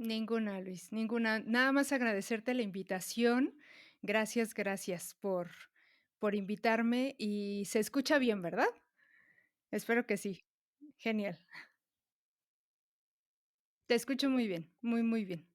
Ninguna, Luis, ninguna. Nada más agradecerte la invitación. Gracias, gracias por invitarme y se escucha bien, ¿verdad? Espero que sí. Genial. Te escucho muy bien, muy, muy bien.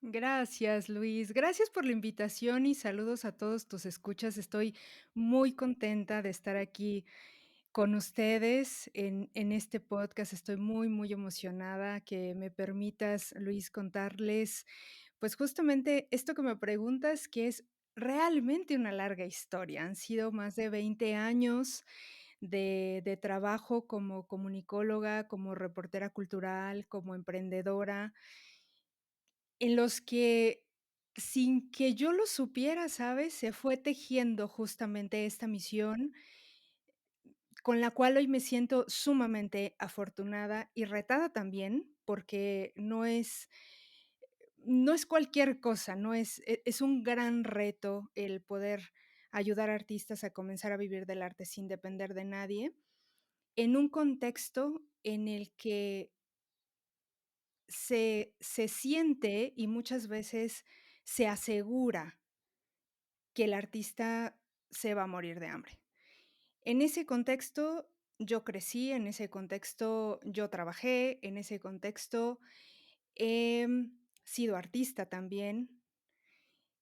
Gracias, Luis. Gracias por la invitación y saludos a todos tus escuchas. Estoy muy contenta de estar aquí con ustedes en este podcast. Estoy muy, muy emocionada que me permitas, Luis, contarles, pues, justamente esto que me preguntas, que es realmente una larga historia. Han sido más de 20 años de trabajo como comunicóloga, como reportera cultural, como emprendedora, en los que, sin que yo lo supiera, ¿sabes?, se fue tejiendo justamente esta misión con la cual hoy me siento sumamente afortunada y retada también, porque no es cualquier cosa, no es es un gran reto el poder ayudar a artistas a comenzar a vivir del arte sin depender de nadie, en un contexto en el que se siente y muchas veces se asegura que el artista se va a morir de hambre. En ese contexto, yo crecí, en ese contexto, yo trabajé, en ese contexto, he sido artista también,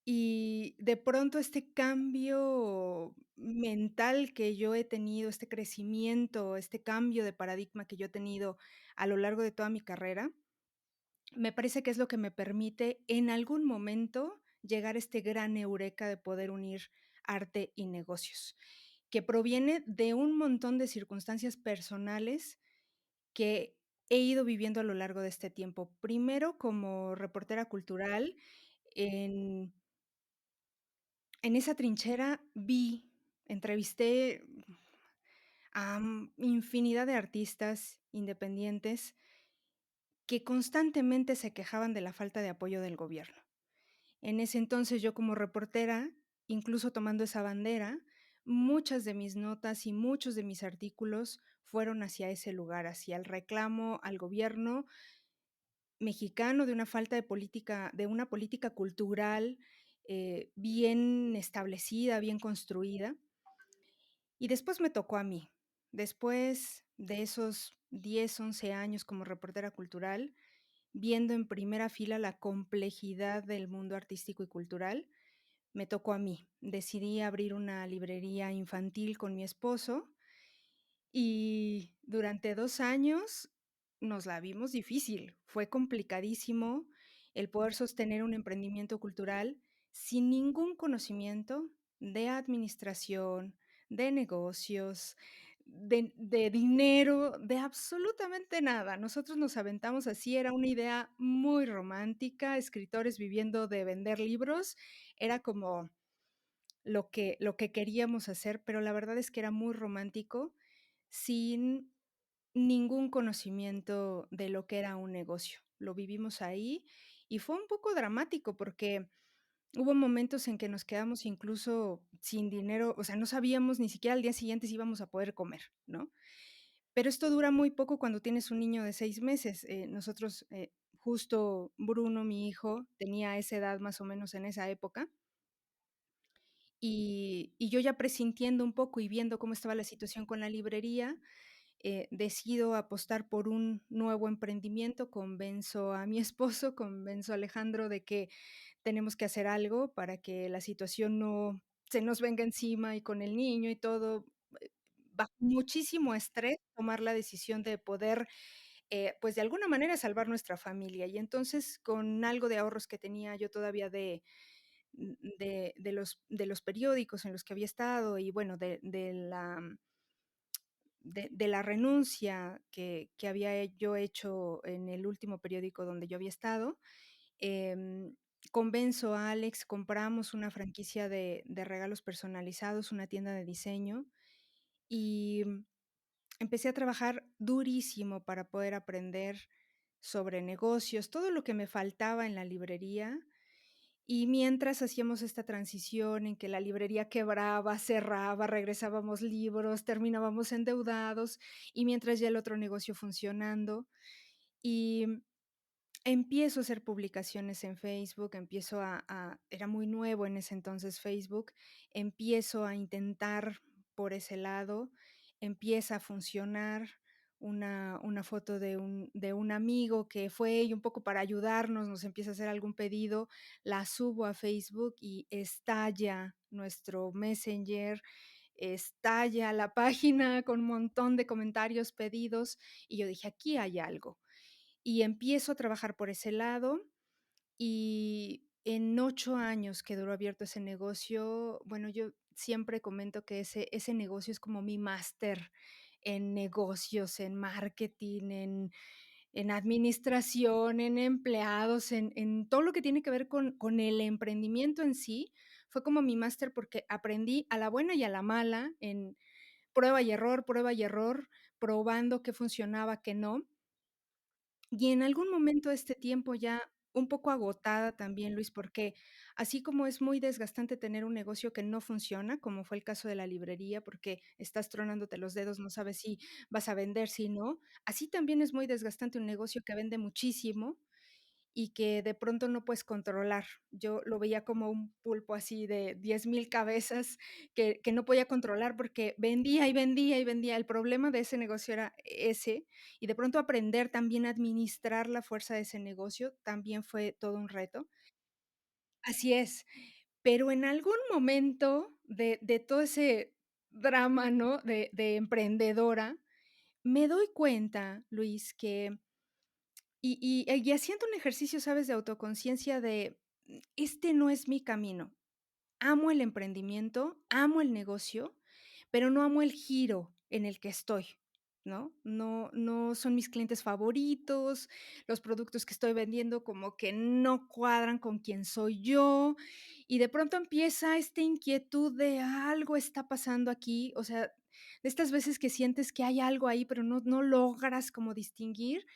y de pronto este cambio mental que yo he tenido, este crecimiento, este cambio de paradigma que yo he tenido a lo largo de toda mi carrera, me parece que es lo que me permite en algún momento llegar a este gran eureka de poder unir arte y negocios, que proviene de un montón de circunstancias personales que he ido viviendo a lo largo de este tiempo. Primero, como reportera cultural, en en esa trinchera entrevisté a infinidad de artistas independientes que constantemente se quejaban de la falta de apoyo del gobierno. En ese entonces, yo como reportera, incluso tomando esa bandera, muchas de mis notas y muchos de mis artículos fueron hacia ese lugar, hacia el reclamo al gobierno mexicano de una falta de una política cultural, bien establecida, bien construida. Y después me tocó a mí. Después de esos 10, 11 años como reportera cultural, viendo en primera fila la complejidad del mundo artístico y cultural, me tocó a mí. Decidí abrir una librería infantil con mi esposo y durante 2 años nos la vimos difícil. Fue complicadísimo el poder sostener un emprendimiento cultural sin ningún conocimiento de administración, de negocios, de dinero, de absolutamente nada. Nosotros nos aventamos así, era una idea muy romántica, escritores viviendo de vender libros, era como lo que queríamos hacer, pero la verdad es que era muy romántico, sin ningún conocimiento de lo que era un negocio. Lo vivimos ahí y fue un poco dramático porque hubo momentos en que nos quedamos incluso sin dinero, o sea, no sabíamos ni siquiera al día siguiente si íbamos a poder comer, ¿no? Pero esto dura muy poco cuando tienes un niño de 6 meses. Nosotros, justo Bruno, mi hijo, tenía esa edad más o menos en esa época. y yo ya presintiendo un poco y viendo cómo estaba la situación con la librería, decido apostar por un nuevo emprendimiento, convenzo a mi esposo, convenzo a Alejandro de que tenemos que hacer algo para que la situación no se nos venga encima y con el niño y todo, bajo muchísimo estrés, tomar la decisión de poder, pues, de alguna manera salvar nuestra familia. Y entonces, con algo de ahorros que tenía yo todavía de los periódicos en los que había estado y bueno, de la renuncia que había yo hecho en el último periódico donde yo había estado, em, convenzo a Alex, compramos una franquicia de regalos personalizados, una tienda de diseño, y empecé a trabajar durísimo para poder aprender sobre negocios, todo lo que me faltaba en la librería, y mientras hacíamos esta transición en que la librería quebraba, cerraba, regresábamos libros, terminábamos endeudados, y mientras ya el otro negocio funcionando, y empiezo a hacer publicaciones en Facebook, empiezo era muy nuevo en ese entonces Facebook, empiezo a intentar por ese lado, empieza a funcionar una foto de un amigo que fue y un poco para ayudarnos, nos empieza a hacer algún pedido, la subo a Facebook y estalla nuestro Messenger, estalla la página con un montón de comentarios, pedidos, y yo dije: "Aquí hay algo". Y empiezo a trabajar por ese lado, y en 8 años que duró abierto ese negocio, bueno, yo siempre comento que ese negocio es como mi máster en negocios, en marketing, en administración, en empleados, en todo lo que tiene que ver con el emprendimiento en sí. Fue como mi máster porque aprendí a la buena y a la mala, en prueba y error, probando qué funcionaba, qué no. Y en algún momento de este tiempo ya un poco agotada también, Luis, porque así como es muy desgastante tener un negocio que no funciona, como fue el caso de la librería, porque estás tronándote los dedos, no sabes si vas a vender, si no, así también es muy desgastante un negocio que vende muchísimo y que de pronto no puedes controlar. Yo lo veía como un pulpo así de 10,000 cabezas que no podía controlar porque vendía y vendía y vendía. El problema de ese negocio era ese, y de pronto aprender también a administrar la fuerza de ese negocio también fue todo un reto. Así es, pero en algún momento de todo ese drama, ¿no?, de emprendedora, me doy cuenta, Luis, que y haciendo un ejercicio, ¿sabes?, de autoconciencia de, este no es mi camino. Amo el emprendimiento, amo el negocio, pero no amo el giro en el que estoy, ¿no? No son mis clientes favoritos, los productos que estoy vendiendo como que no cuadran con quién soy yo, y de pronto empieza esta inquietud de algo está pasando aquí, o sea, de estas veces que sientes que hay algo ahí, pero no logras como distinguir.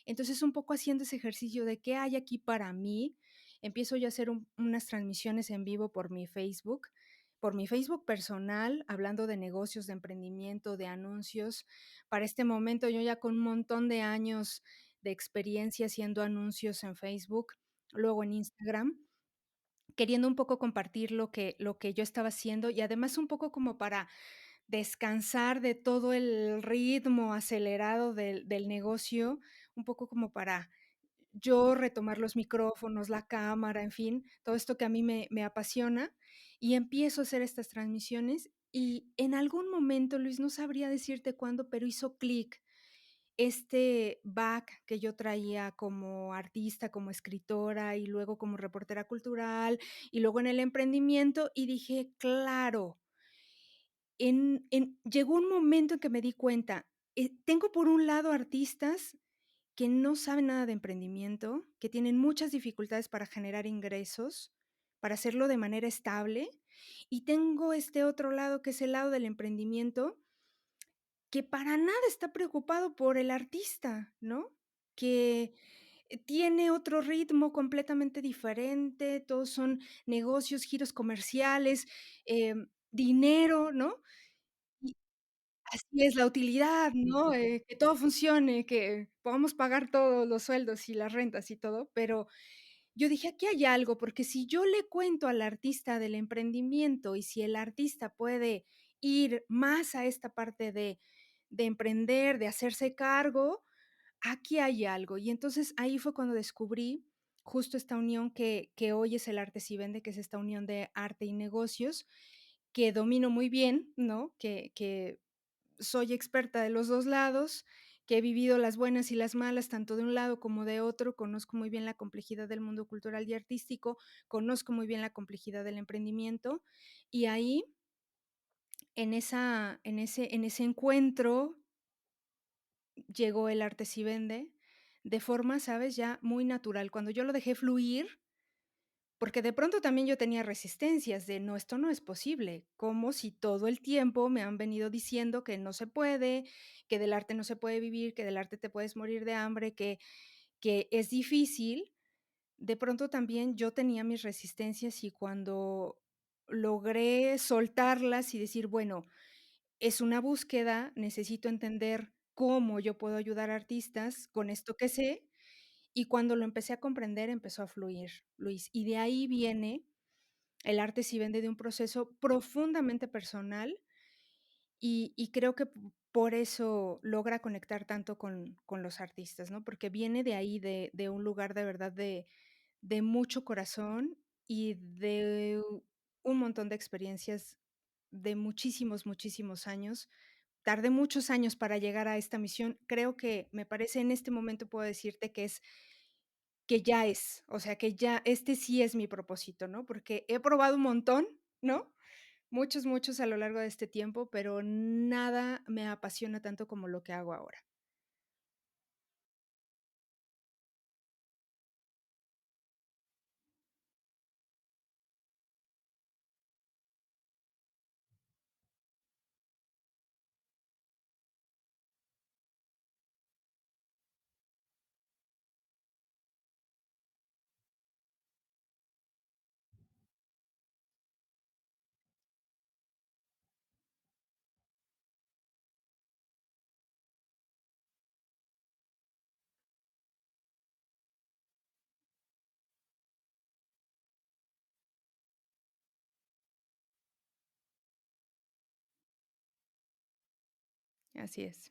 Entonces, un poco haciendo ese ejercicio de, ¿qué hay aquí para mí? Empiezo yo a hacer unas transmisiones en vivo por mi Facebook personal, hablando de negocios, de emprendimiento, de anuncios. Para este momento, yo ya con un montón de años de experiencia haciendo anuncios en Facebook, luego en Instagram, queriendo un poco compartir lo que yo estaba haciendo y además un poco como para descansar de todo el ritmo acelerado del negocio, un poco como para yo retomar los micrófonos, la cámara, en fin, todo esto que a mí me apasiona, y empiezo a hacer estas transmisiones, y en algún momento, Luis, no sabría decirte cuándo, pero hizo clic este back que yo traía como artista, como escritora, y luego como reportera cultural, y luego en el emprendimiento, y dije: "Claro". Llegó un momento en que me di cuenta, tengo por un lado artistas que no saben nada de emprendimiento, que tienen muchas dificultades para generar ingresos, para hacerlo de manera estable, y tengo este otro lado, que es el lado del emprendimiento, que para nada está preocupado por el artista, ¿no? Que tiene otro ritmo completamente diferente, todos son negocios, giros comerciales, dinero, ¿no? Y así es, la utilidad, ¿no? Que todo funcione, que podamos pagar todos los sueldos y las rentas y todo, pero yo dije: "Aquí hay algo", porque si yo le cuento al artista del emprendimiento y si el artista puede ir más a esta parte de emprender, de hacerse cargo, aquí hay algo. Y entonces ahí fue cuando descubrí justo esta unión que hoy es el Arte Si Vende, que es esta unión de arte y negocios, que domino muy bien, ¿no? Que soy experta de los 2 lados, que he vivido las buenas y las malas, tanto de un lado como de otro, conozco muy bien la complejidad del mundo cultural y artístico, conozco muy bien la complejidad del emprendimiento, y ahí, en ese encuentro, llegó el Arte Si Vende, de forma, ¿sabes?, ya muy natural. Cuando yo lo dejé fluir, porque de pronto también yo tenía resistencias de: "No, esto no es posible, como si todo el tiempo me han venido diciendo que no se puede, que del arte no se puede vivir, que del arte te puedes morir de hambre, que es difícil". De pronto también yo tenía mis resistencias y cuando logré soltarlas y decir: "Bueno, es una búsqueda, necesito entender cómo yo puedo ayudar a artistas con esto que sé", y cuando lo empecé a comprender, empezó a fluir, Luis. Y de ahí viene el arte si vende de un proceso profundamente personal y creo que por eso logra conectar tanto con los artistas, ¿no? Porque viene de ahí, de un lugar de verdad de mucho corazón y de un montón de experiencias de muchísimos, muchísimos años. Tardé muchos años para llegar a esta misión. Creo que me parece en este momento puedo decirte que ya es, o sea, que ya este sí es mi propósito, ¿no? Porque he probado un montón, ¿no? Muchos, muchos a lo largo de este tiempo, pero nada me apasiona tanto como lo que hago ahora. Así es.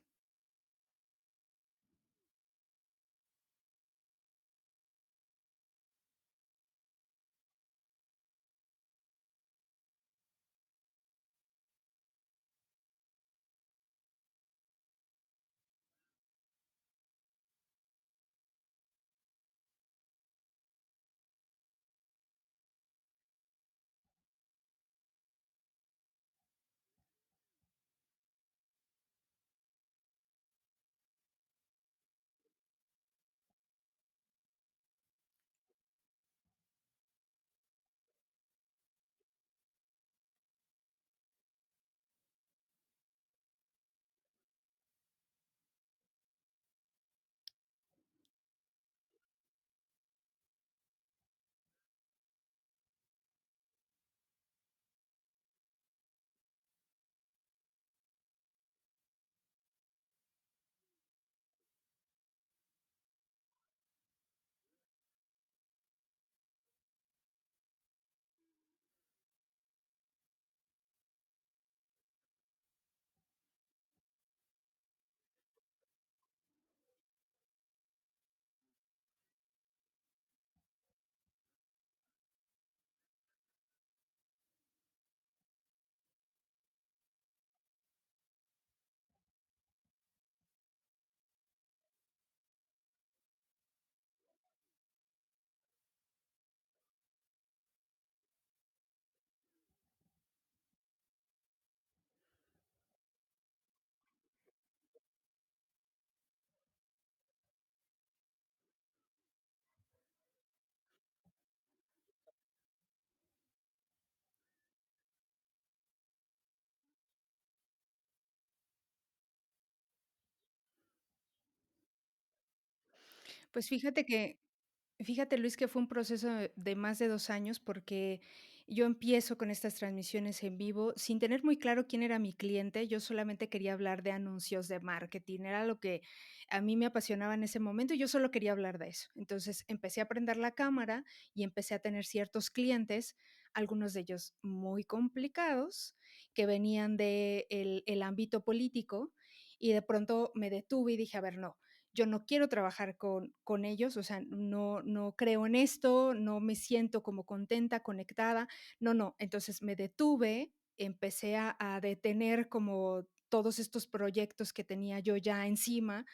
Pues fíjate, Luis, que fue un proceso de más de 2 años, porque Yo empiezo con estas transmisiones en vivo sin tener muy claro quién era mi cliente, yo solamente quería hablar de anuncios, de marketing, era lo que a mí me apasionaba en ese momento y yo solo quería hablar de eso. Entonces empecé a prender la cámara y empecé a tener ciertos clientes, algunos de ellos muy complicados, que venían de el ámbito político y de pronto me detuve y dije, a ver, no, yo no quiero trabajar con ellos, o sea, no creo en esto, no me siento como contenta, conectada, no, no. Entonces me detuve, empecé a detener como todos estos proyectos que tenía yo ya encima,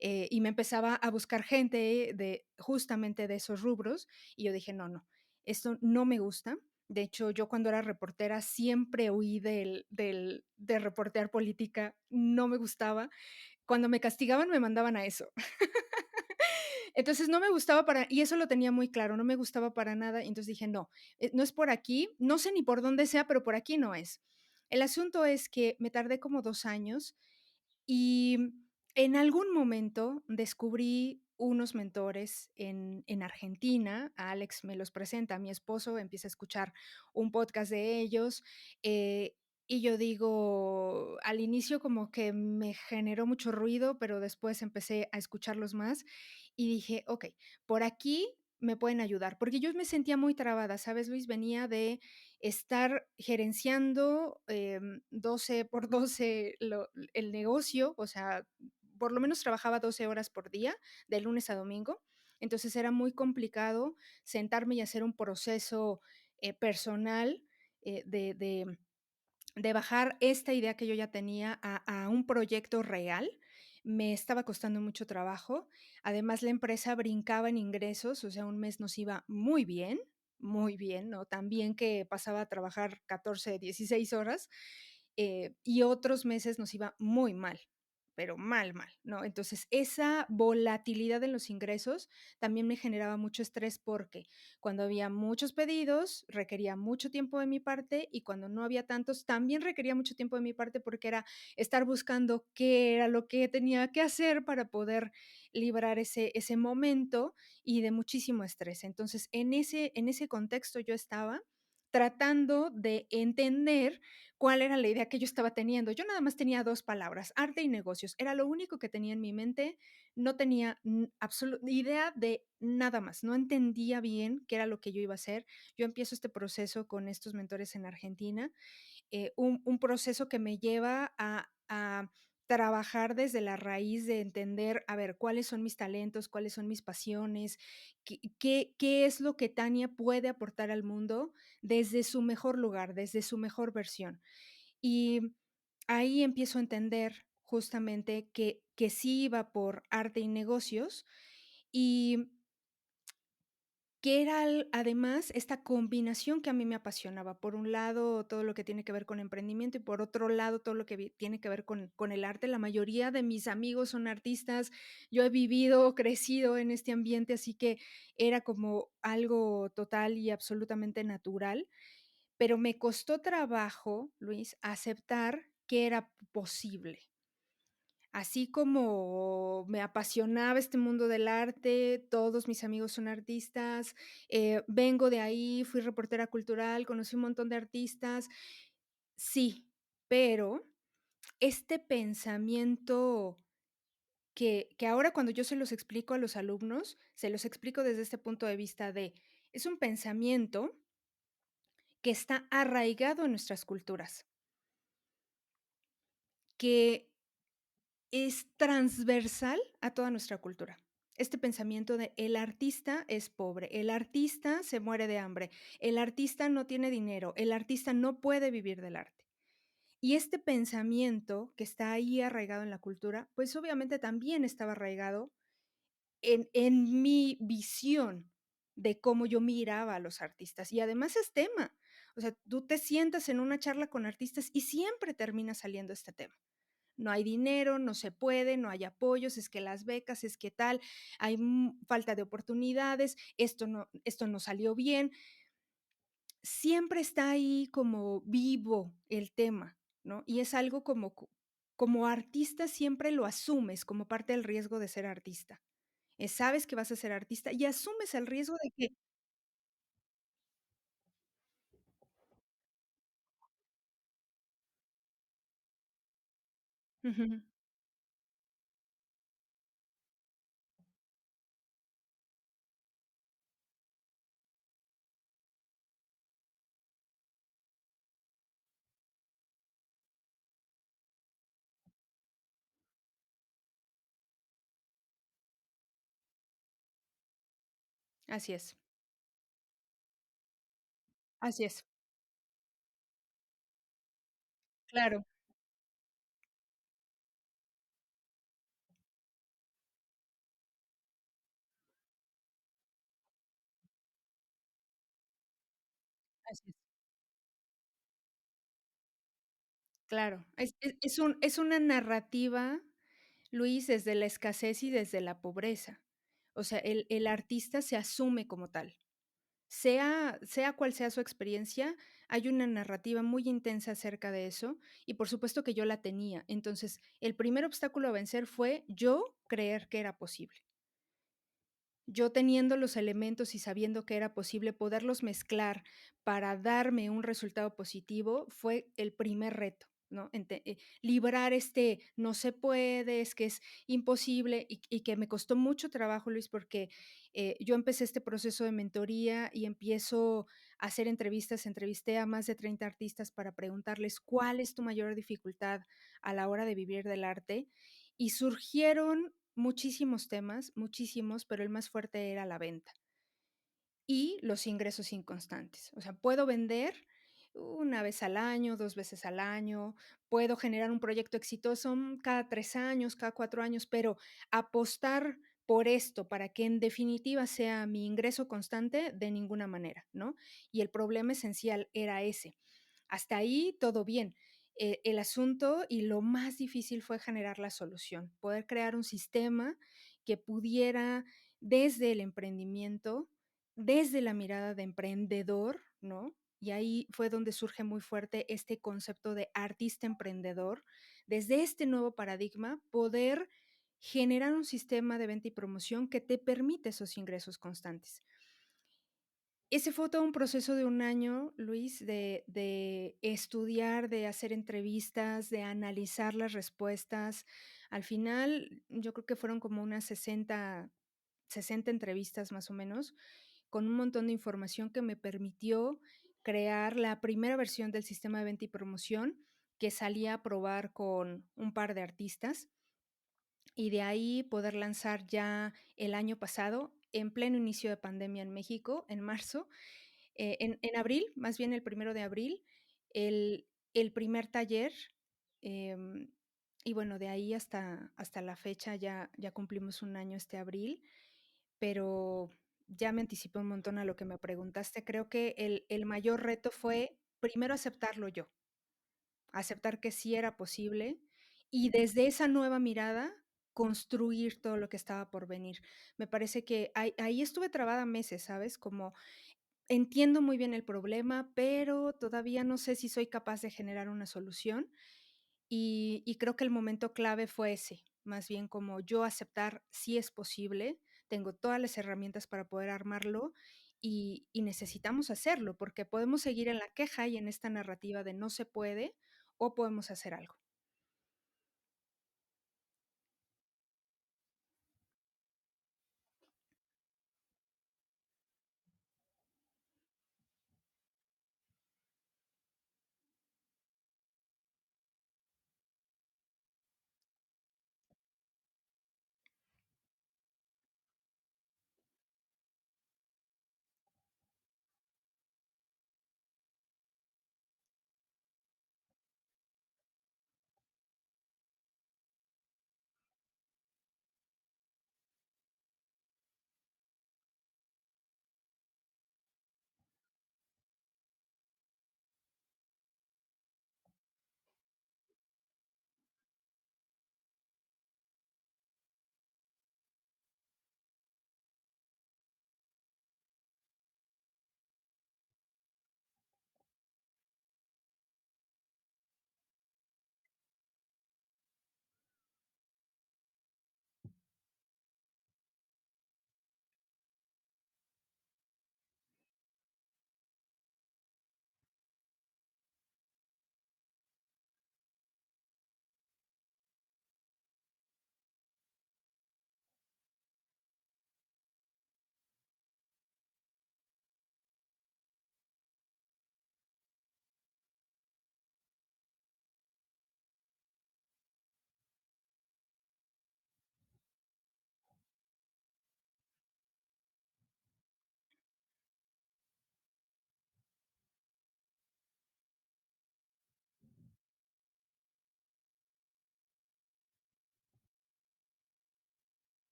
y me empezaba a buscar gente de justamente de esos rubros, y yo dije: "No, no, esto no me gusta". De hecho, yo cuando era reportera siempre huí del de reportear política, no me gustaba. Cuando me castigaban, me mandaban a eso. Entonces, no me gustaba para y eso lo tenía muy claro, no me gustaba para nada, y entonces dije: "No, no es por aquí, no sé ni por dónde sea, pero por aquí no es". El asunto es que me tardé como 2 años y en algún momento descubrí unos mentores en Argentina, a Alex me los presenta a mi esposo, empieza a escuchar un podcast de ellos, y yo digo, al inicio como que me generó mucho ruido, pero después empecé a escucharlos más y dije: "Okey, por aquí me pueden ayudar", porque yo me sentía muy trabada, ¿sabes, Luis? Venía de estar gerenciando, 12 por 12 el negocio, o sea, por lo menos trabajaba 12 horas por día, de lunes a domingo. Entonces, era muy complicado sentarme y hacer un proceso, personal, de bajar esta idea que yo ya tenía a un proyecto real, me estaba costando mucho trabajo. Además, la empresa brincaba en ingresos, o sea, un mes nos iba muy bien, ¿no? Tan bien que pasaba a trabajar 14, 16 horas, y otros meses nos iba muy mal, pero mal, mal, ¿no? Entonces, esa volatilidad en los ingresos también me generaba mucho estrés porque cuando había muchos pedidos, requería mucho tiempo de mi parte y cuando no había tantos, también requería mucho tiempo de mi parte porque era estar buscando qué era lo que tenía que hacer para poder librar ese momento y de muchísimo estrés. Entonces, en ese contexto yo estaba tratando de entender cuál era la idea que yo estaba teniendo. Yo nada más tenía 2 palabras, arte y negocios. Era lo único que tenía en mi mente, no tenía idea de nada más, no entendía bien qué era lo que yo iba a hacer. Yo empiezo este proceso con estos mentores en Argentina, un proceso que me lleva a trabajar desde la raíz de entender, a ver, cuáles son mis talentos, cuáles son mis pasiones, qué es lo que Tania puede aportar al mundo desde su mejor lugar, desde su mejor versión. Y ahí empiezo a entender justamente que sí iba por arte y negocios, y que era además esta combinación que a mí me apasionaba. Por un lado, todo lo que tiene que ver con emprendimiento y por otro lado, todo lo que tiene que ver con el arte. La mayoría de mis amigos son artistas. Yo he vivido, crecido en este ambiente, así que era como algo total y absolutamente natural. Pero me costó trabajo, Luis, aceptar que era posible. Así como me apasionaba este mundo del arte, todos mis amigos son artistas, vengo de ahí, fui reportera cultural, conocí un montón de artistas. Sí, pero este pensamiento que ahora cuando yo se los explico a los alumnos, se los explico desde este punto de vista de, es un pensamiento que está arraigado en nuestras culturas, que es transversal a toda nuestra cultura. Este pensamiento de el artista es pobre, el artista se muere de hambre, el artista no tiene dinero, el artista no puede vivir del arte. Y este pensamiento que está ahí arraigado en la cultura, pues obviamente también estaba arraigado en mi visión de cómo yo miraba a los artistas. Y además es tema. O sea, tú te sientas en una charla con artistas y siempre termina saliendo este tema. No hay dinero, no se puede, no hay apoyos, es que las becas, es que tal, hay falta de oportunidades, esto no salió bien. Siempre está ahí como vivo el tema, ¿no? Y es algo como artista siempre lo asumes como parte del riesgo de ser artista. Sabes que vas a ser artista y asumes el riesgo de que Ujú. Así es, así es. Claro, así es. Claro, es una narrativa, Luis, desde la escasez y desde la pobreza. O sea, el artista se asume como tal. Sea cual sea su experiencia, hay una narrativa muy intensa acerca de eso, y por supuesto que yo la tenía. Entonces, el primer obstáculo a vencer fue yo creer que era posible. Yo teniendo los elementos y sabiendo que era posible poderlos mezclar para darme un resultado positivo, fue el primer reto, ¿no? Librar este no se puede, es que es imposible y que me costó mucho trabajo, Luis, porque yo empecé este proceso de mentoría y empiezo a hacer entrevistas. Entrevisté a más de 30 artistas para preguntarles cuál es tu mayor dificultad a la hora de vivir del arte y surgieron muchísimos temas, muchísimos, pero el más fuerte era la venta y los ingresos inconstantes. O sea, puedo vender una vez al año, 2 veces al año, puedo generar un proyecto exitoso, cada 3 años, cada 4 años, pero apostar por esto para que en definitiva sea mi ingreso constante, de ninguna manera, ¿no? Y el problema esencial era ese. Hasta ahí todo bien. El asunto y lo más difícil fue generar la solución, poder crear un sistema que pudiera desde el emprendimiento, desde la mirada de emprendedor, ¿no? Y ahí fue donde surge muy fuerte este concepto de artista emprendedor. Desde este nuevo paradigma, poder generar un sistema de venta y promoción que te permite esos ingresos constantes. Ese fue todo un proceso de un año, Luis, de estudiar, de hacer entrevistas, de analizar las respuestas. Al final, yo creo que fueron como unas 60 entrevistas más o menos, con un montón de información que me permitió crear la primera versión del sistema de venta y promoción, que salía a probar con un par de artistas, y de ahí poder lanzar ya el año pasado, en pleno inicio de pandemia en México, en marzo, en abril, más bien el 1 de abril, el primer taller, em, y bueno, de ahí hasta la fecha ya cumplimos un año este abril, pero ya me anticipé un montón a lo que me preguntaste. Creo que el mayor reto fue primero aceptarlo yo, aceptar que sí era posible y desde esa nueva mirada construir todo lo que estaba por venir. Me parece que ahí estuve trabada meses, ¿sabes? Como entiendo muy bien el problema, pero todavía no sé si soy capaz de generar una solución, y creo que el momento clave fue ese, más bien como yo aceptar si es posible, tengo todas las herramientas para poder armarlo, y necesitamos hacerlo, porque podemos seguir en la queja y en esta narrativa de no se puede, o podemos hacer algo.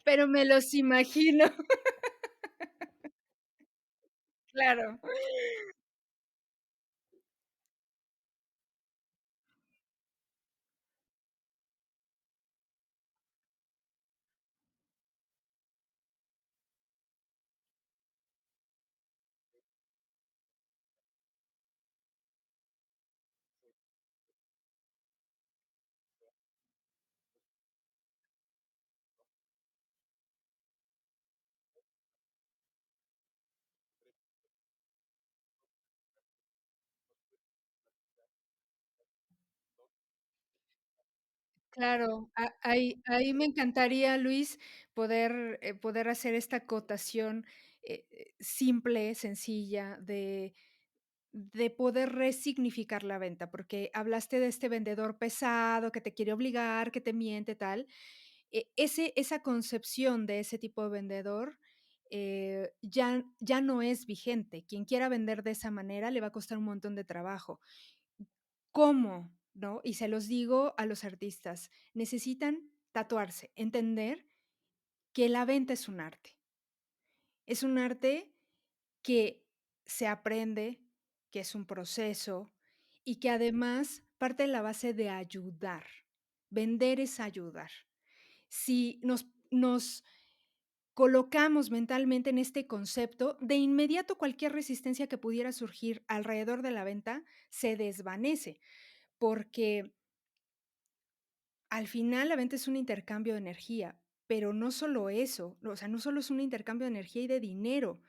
pero me los imagino, claro. Claro, ahí me encantaría, Luis, poder hacer esta acotación, simple, sencilla, de poder resignificar la venta, porque hablaste de este vendedor pesado que te quiere obligar, que te miente, tal. Esa concepción de ese tipo de vendedor, ya no es vigente. Quien quiera vender de esa manera le va a costar un montón de trabajo. ¿Cómo? ¿No? Y se los digo a los artistas, necesitan tatuarse, entender que la venta es un arte. Es un arte que se aprende, que es un proceso y que además parte de la base de ayudar. Vender es ayudar. Si nos colocamos mentalmente en este concepto, de inmediato cualquier resistencia que pudiera surgir alrededor de la venta se desvanece, porque al final, la venta es un intercambio de energía, pero no solo eso, o sea, no solo es un intercambio de energía y de dinero,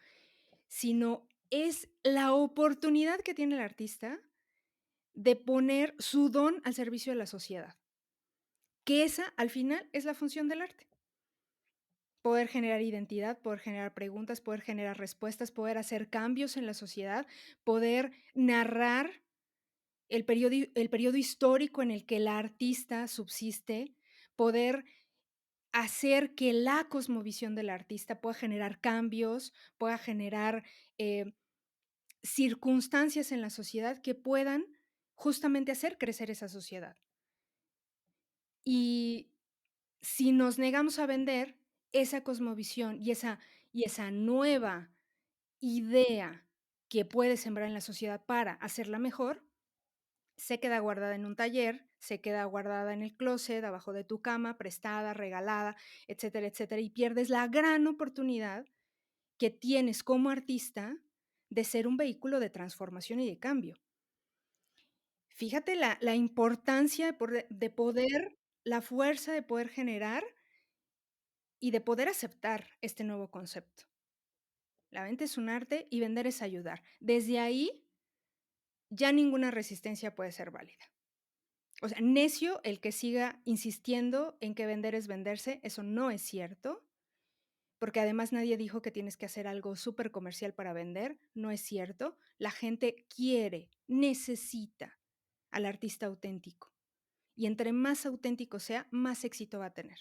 sino es la oportunidad que tiene el artista de poner su don al servicio de la sociedad, que esa, al final, es la función del arte. Poder generar identidad, poder generar preguntas, poder generar respuestas, poder hacer cambios en la sociedad, poder narrar el periodo histórico en el que el artista subsiste, poder hacer que la cosmovisión del artista pueda generar cambios, pueda generar, circunstancias en la sociedad que puedan justamente hacer crecer esa sociedad. Y si nos negamos a vender esa cosmovisión y esa nueva idea que puede sembrar en la sociedad para hacerla mejor, se queda guardada en un taller, se queda guardada en el closet, abajo de tu cama, prestada, regalada, etcétera, etcétera, y pierdes la gran oportunidad que tienes como artista de ser un vehículo de transformación y de cambio. Fíjate la importancia de poder la fuerza de poder generar y de poder aceptar este nuevo concepto. La venta es un arte y vender es ayudar. Desde ahí, ya ninguna resistencia puede ser válida. O sea, necio el que siga insistiendo en que vender es venderse, eso no es cierto, porque además nadie dijo que tienes que hacer algo súper comercial para vender, no es cierto. La gente quiere, necesita al artista auténtico, y entre más auténtico sea, más éxito va a tener.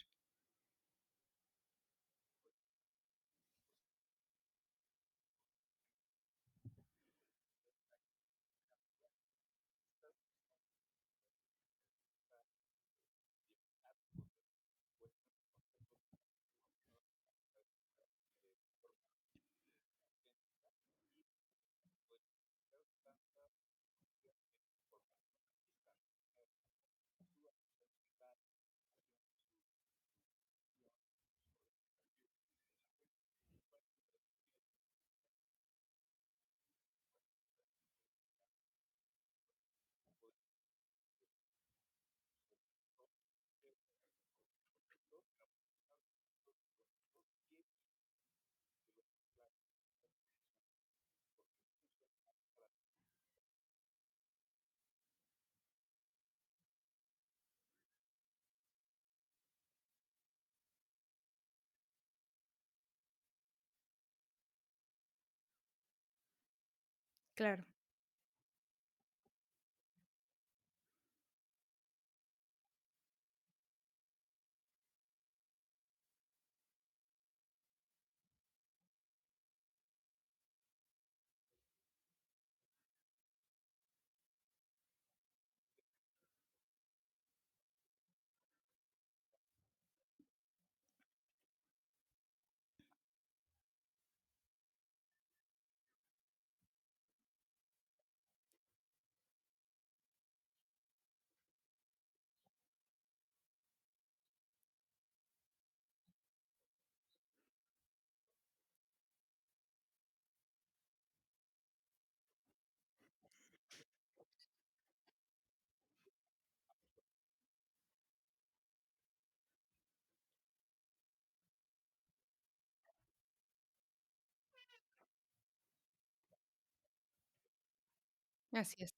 Claro, Así es.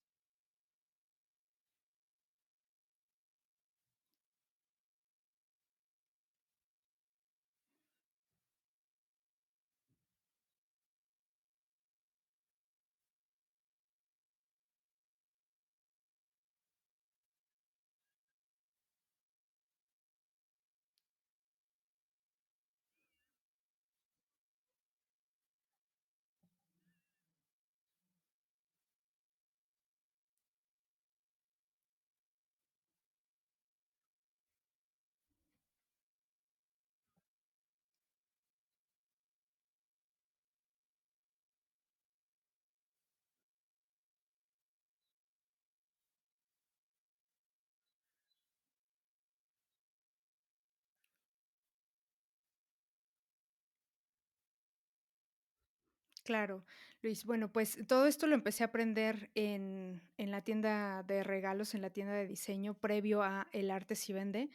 Claro, Luis. Bueno, pues todo esto lo empecé a aprender en la tienda de regalos, en la tienda de diseño, previo a El Arte Si Vende.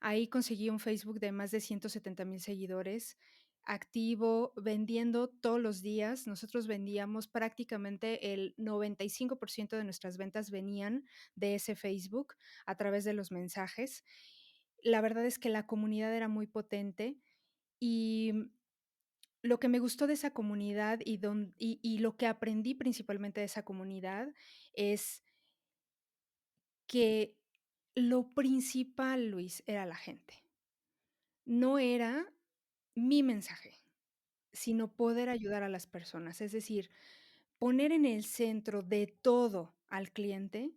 Ahí conseguí un Facebook de más de 170,000 seguidores, activo, vendiendo todos los días. Nosotros vendíamos prácticamente el 95% de nuestras ventas venían de ese Facebook a través de los mensajes. La verdad es que la comunidad era muy potente y lo que me gustó de esa comunidad y lo que aprendí principalmente de esa comunidad es que lo principal, Luis, era la gente. No era mi mensaje, sino poder ayudar a las personas. Es decir, poner en el centro de todo al cliente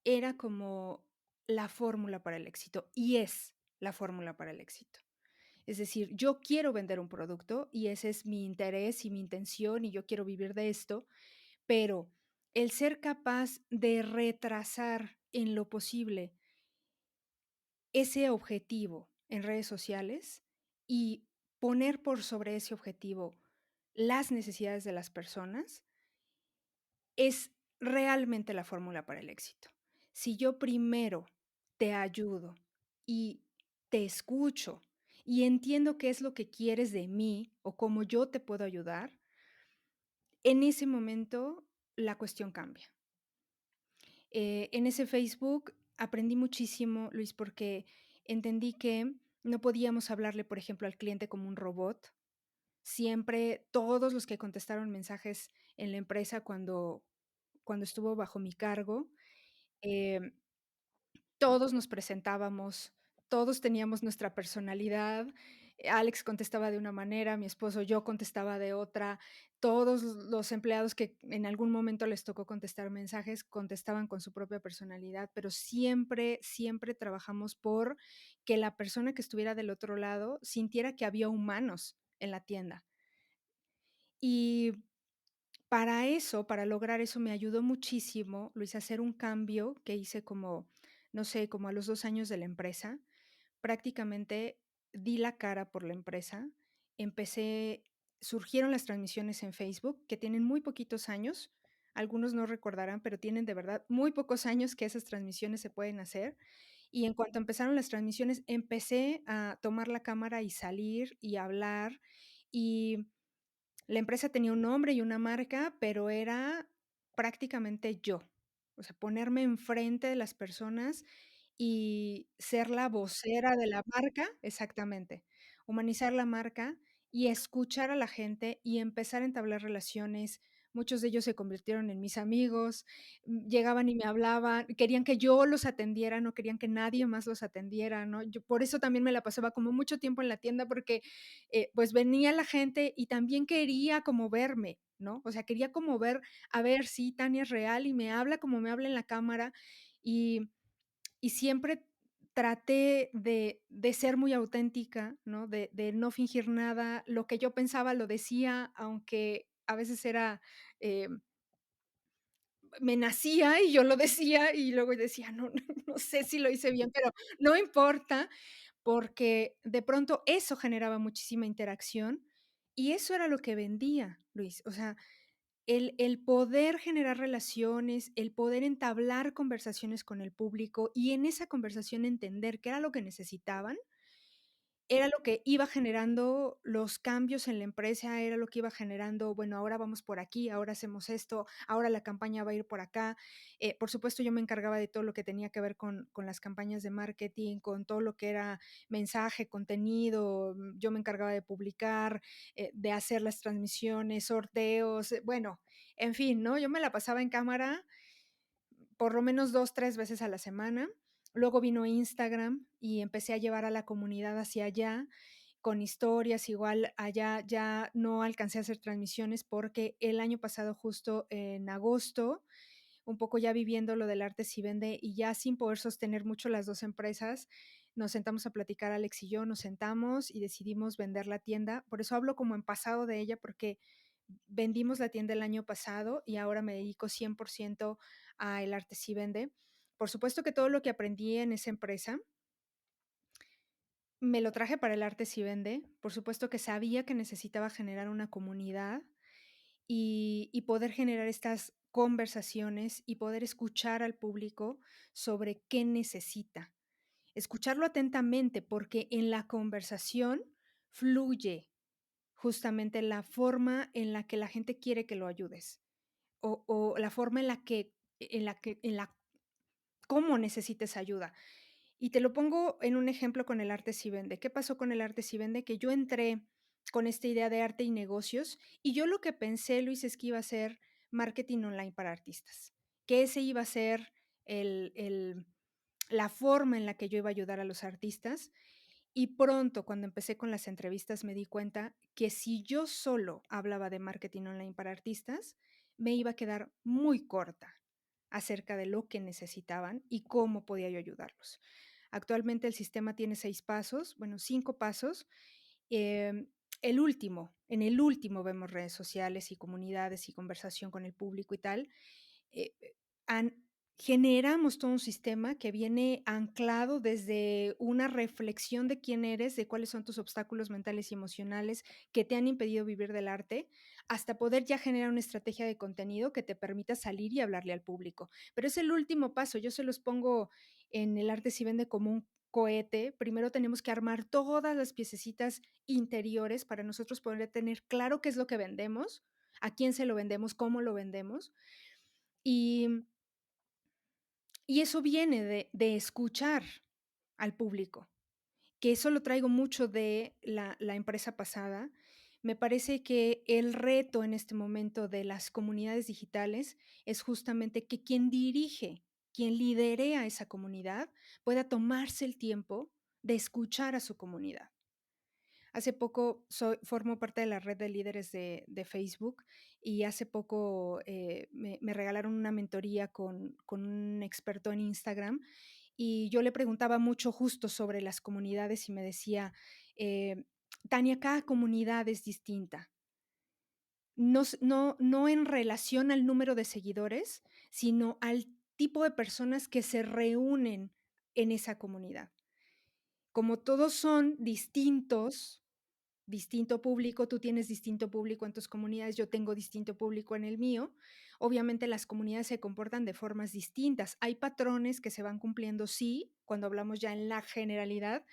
era como la fórmula para el éxito, y es la fórmula para el éxito. Es decir, yo quiero vender un producto y ese es mi interés y mi intención y yo quiero vivir de esto, pero el ser capaz de retrasar en lo posible ese objetivo en redes sociales y poner por sobre ese objetivo las necesidades de las personas es realmente la fórmula para el éxito. Si yo primero te ayudo y te escucho y entiendo qué es lo que quieres de mí o cómo yo te puedo ayudar, en ese momento la cuestión cambia. En ese Facebook aprendí muchísimo, Luis, porque entendí que no podíamos hablarle, por ejemplo, al cliente como un robot. Siempre todos los que contestaron mensajes en la empresa cuando estuvo bajo mi cargo, em, todos nos presentábamos, todos teníamos nuestra personalidad. Alex contestaba de una manera, mi esposo, yo contestaba de otra. Todos los empleados que en algún momento les tocó contestar mensajes, contestaban con su propia personalidad, pero siempre, siempre trabajamos por que la persona que estuviera del otro lado sintiera que había humanos en la tienda. Y para eso, para lograr eso, me ayudó muchísimo, Luis, a hacer un cambio que hice como, no sé, como a los 2 años de la empresa. Prácticamente di la cara por la empresa, empecé surgieron las transmisiones en Facebook, que tienen muy poquitos años, algunos no recordarán, pero tienen de verdad muy pocos años que esas transmisiones se pueden hacer. Y en cuanto empezaron las transmisiones, empecé a tomar la cámara y salir y hablar, y la empresa tenía un nombre y una marca, pero era prácticamente yo. O sea, ponerme enfrente de las personas y ser la vocera de la marca exactamente, humanizar la marca y escuchar a la gente y empezar a entablar relaciones. Muchos de ellos se convirtieron en mis amigos, llegaban y me hablaban, querían que yo los atendiera, no querían que nadie más los atendiera, ¿no? Yo por eso también me la pasaba como mucho tiempo en la tienda, porque pues venía la gente y también quería como verme, ¿no? O sea, quería como ver, a ver si Tania es real y me habla como me habla en la cámara y, y siempre traté de ser muy auténtica, ¿no? De no fingir nada, lo que yo pensaba lo decía, aunque a veces era, eh, me nacía y yo lo decía y luego decía, no, no sé si lo hice bien, pero no importa, porque de pronto eso generaba muchísima interacción y eso era lo que vendía, Luis. O sea, el poder generar relaciones, el poder entablar conversaciones con el público y en esa conversación entender qué era lo que necesitaban, era lo que iba generando los cambios en la empresa, era lo que iba generando, bueno, ahora vamos por aquí, ahora hacemos esto, ahora la campaña va a ir por acá. Por supuesto, yo me encargaba de todo lo que tenía que ver con las campañas de marketing, con todo lo que era mensaje, contenido, yo me encargaba de publicar, de hacer las transmisiones, sorteos, bueno, en fin, ¿no? Yo me la pasaba en cámara por lo menos 2 3 veces a la semana. Luego vino Instagram y empecé a llevar a la comunidad hacia allá con historias, igual allá ya no alcancé a hacer transmisiones porque el año pasado, justo en agosto, un poco ya viviendo lo del arte si vende y ya sin poder sostener mucho las 2 empresas, nos sentamos a platicar Alex y yo, nos sentamos y decidimos vender la tienda. Por eso hablo como en pasado de ella, porque vendimos la tienda el año pasado y ahora me dedico 100% a el arte si vende. Por supuesto que todo lo que aprendí en esa empresa me lo traje para el arte si vende. Por supuesto que sabía que necesitaba generar una comunidad y poder generar estas conversaciones y poder escuchar al público sobre qué necesita. Escucharlo atentamente, porque en la conversación fluye justamente la forma en la que la gente quiere que lo ayudes, o la forma en la cómo necesites ayuda. Y te lo pongo en un ejemplo con el arte si vende. ¿Qué pasó con el arte si vende? Que yo entré con esta idea de arte y negocios, y yo lo que pensé, Luis, es que iba a ser marketing online para artistas, que ese iba a ser el la forma en la que yo iba a ayudar a los artistas. Y pronto, cuando empecé con las entrevistas, me di cuenta que si yo solo hablaba de marketing online para artistas, me iba a quedar muy corta acerca de lo que necesitaban y cómo podía yo ayudarlos. Actualmente el sistema tiene 6 pasos, bueno, 5 pasos. El último, en el último vemos redes sociales y comunidades y conversación con el público y tal. Eh, an Generamos todo un sistema que viene anclado desde una reflexión de quién eres, de cuáles son tus obstáculos mentales y emocionales que te han impedido vivir del arte, hasta poder ya generar una estrategia de contenido que te permita salir y hablarle al público. Pero es el último paso, yo se los pongo en el arte si vende como un cohete. Primero tenemos que armar todas las piececitas interiores para nosotros poder tener claro qué es lo que vendemos, a quién se lo vendemos, cómo lo vendemos. Y eso viene de escuchar al público, que eso lo traigo mucho de la empresa pasada. Me parece que el reto en este momento de las comunidades digitales es justamente que quien dirige, quien liderea esa comunidad, pueda tomarse el tiempo de escuchar a su comunidad. Hace poco formo parte de la red de líderes de Facebook y hace poco me regalaron una mentoría con un experto en Instagram y yo le preguntaba mucho justo sobre las comunidades y me decía, Tania, cada comunidad es distinta. No en relación al número de seguidores, sino al tipo de personas que se reúnen en esa comunidad. Como todos son distintos, distinto público, tú tienes distinto público en tus comunidades, yo tengo distinto público en el mío. Obviamente las comunidades se comportan de formas distintas. Hay patrones que se van cumpliendo, sí, cuando hablamos ya en la generalidad,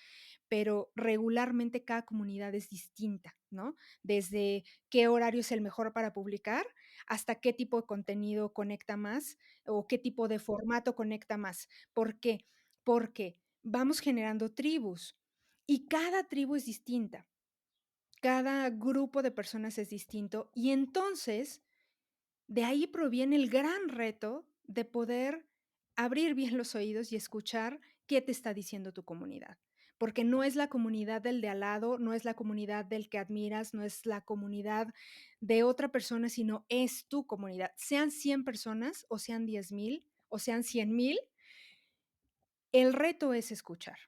pero regularmente cada comunidad es distinta, ¿no? Desde qué horario es el mejor para publicar hasta qué tipo de contenido conecta más o qué tipo de formato conecta más. ¿Por qué? Porque vamos generando tribus y cada tribu es distinta. Cada grupo de personas es distinto y entonces de ahí proviene el gran reto de poder abrir bien los oídos y escuchar qué te está diciendo tu comunidad, porque no es la comunidad del de al lado, no es la comunidad del que admiras, no es la comunidad de otra persona, sino es tu comunidad. Sean 100 personas o sean 10,000 o sean 100,000, el reto es escuchar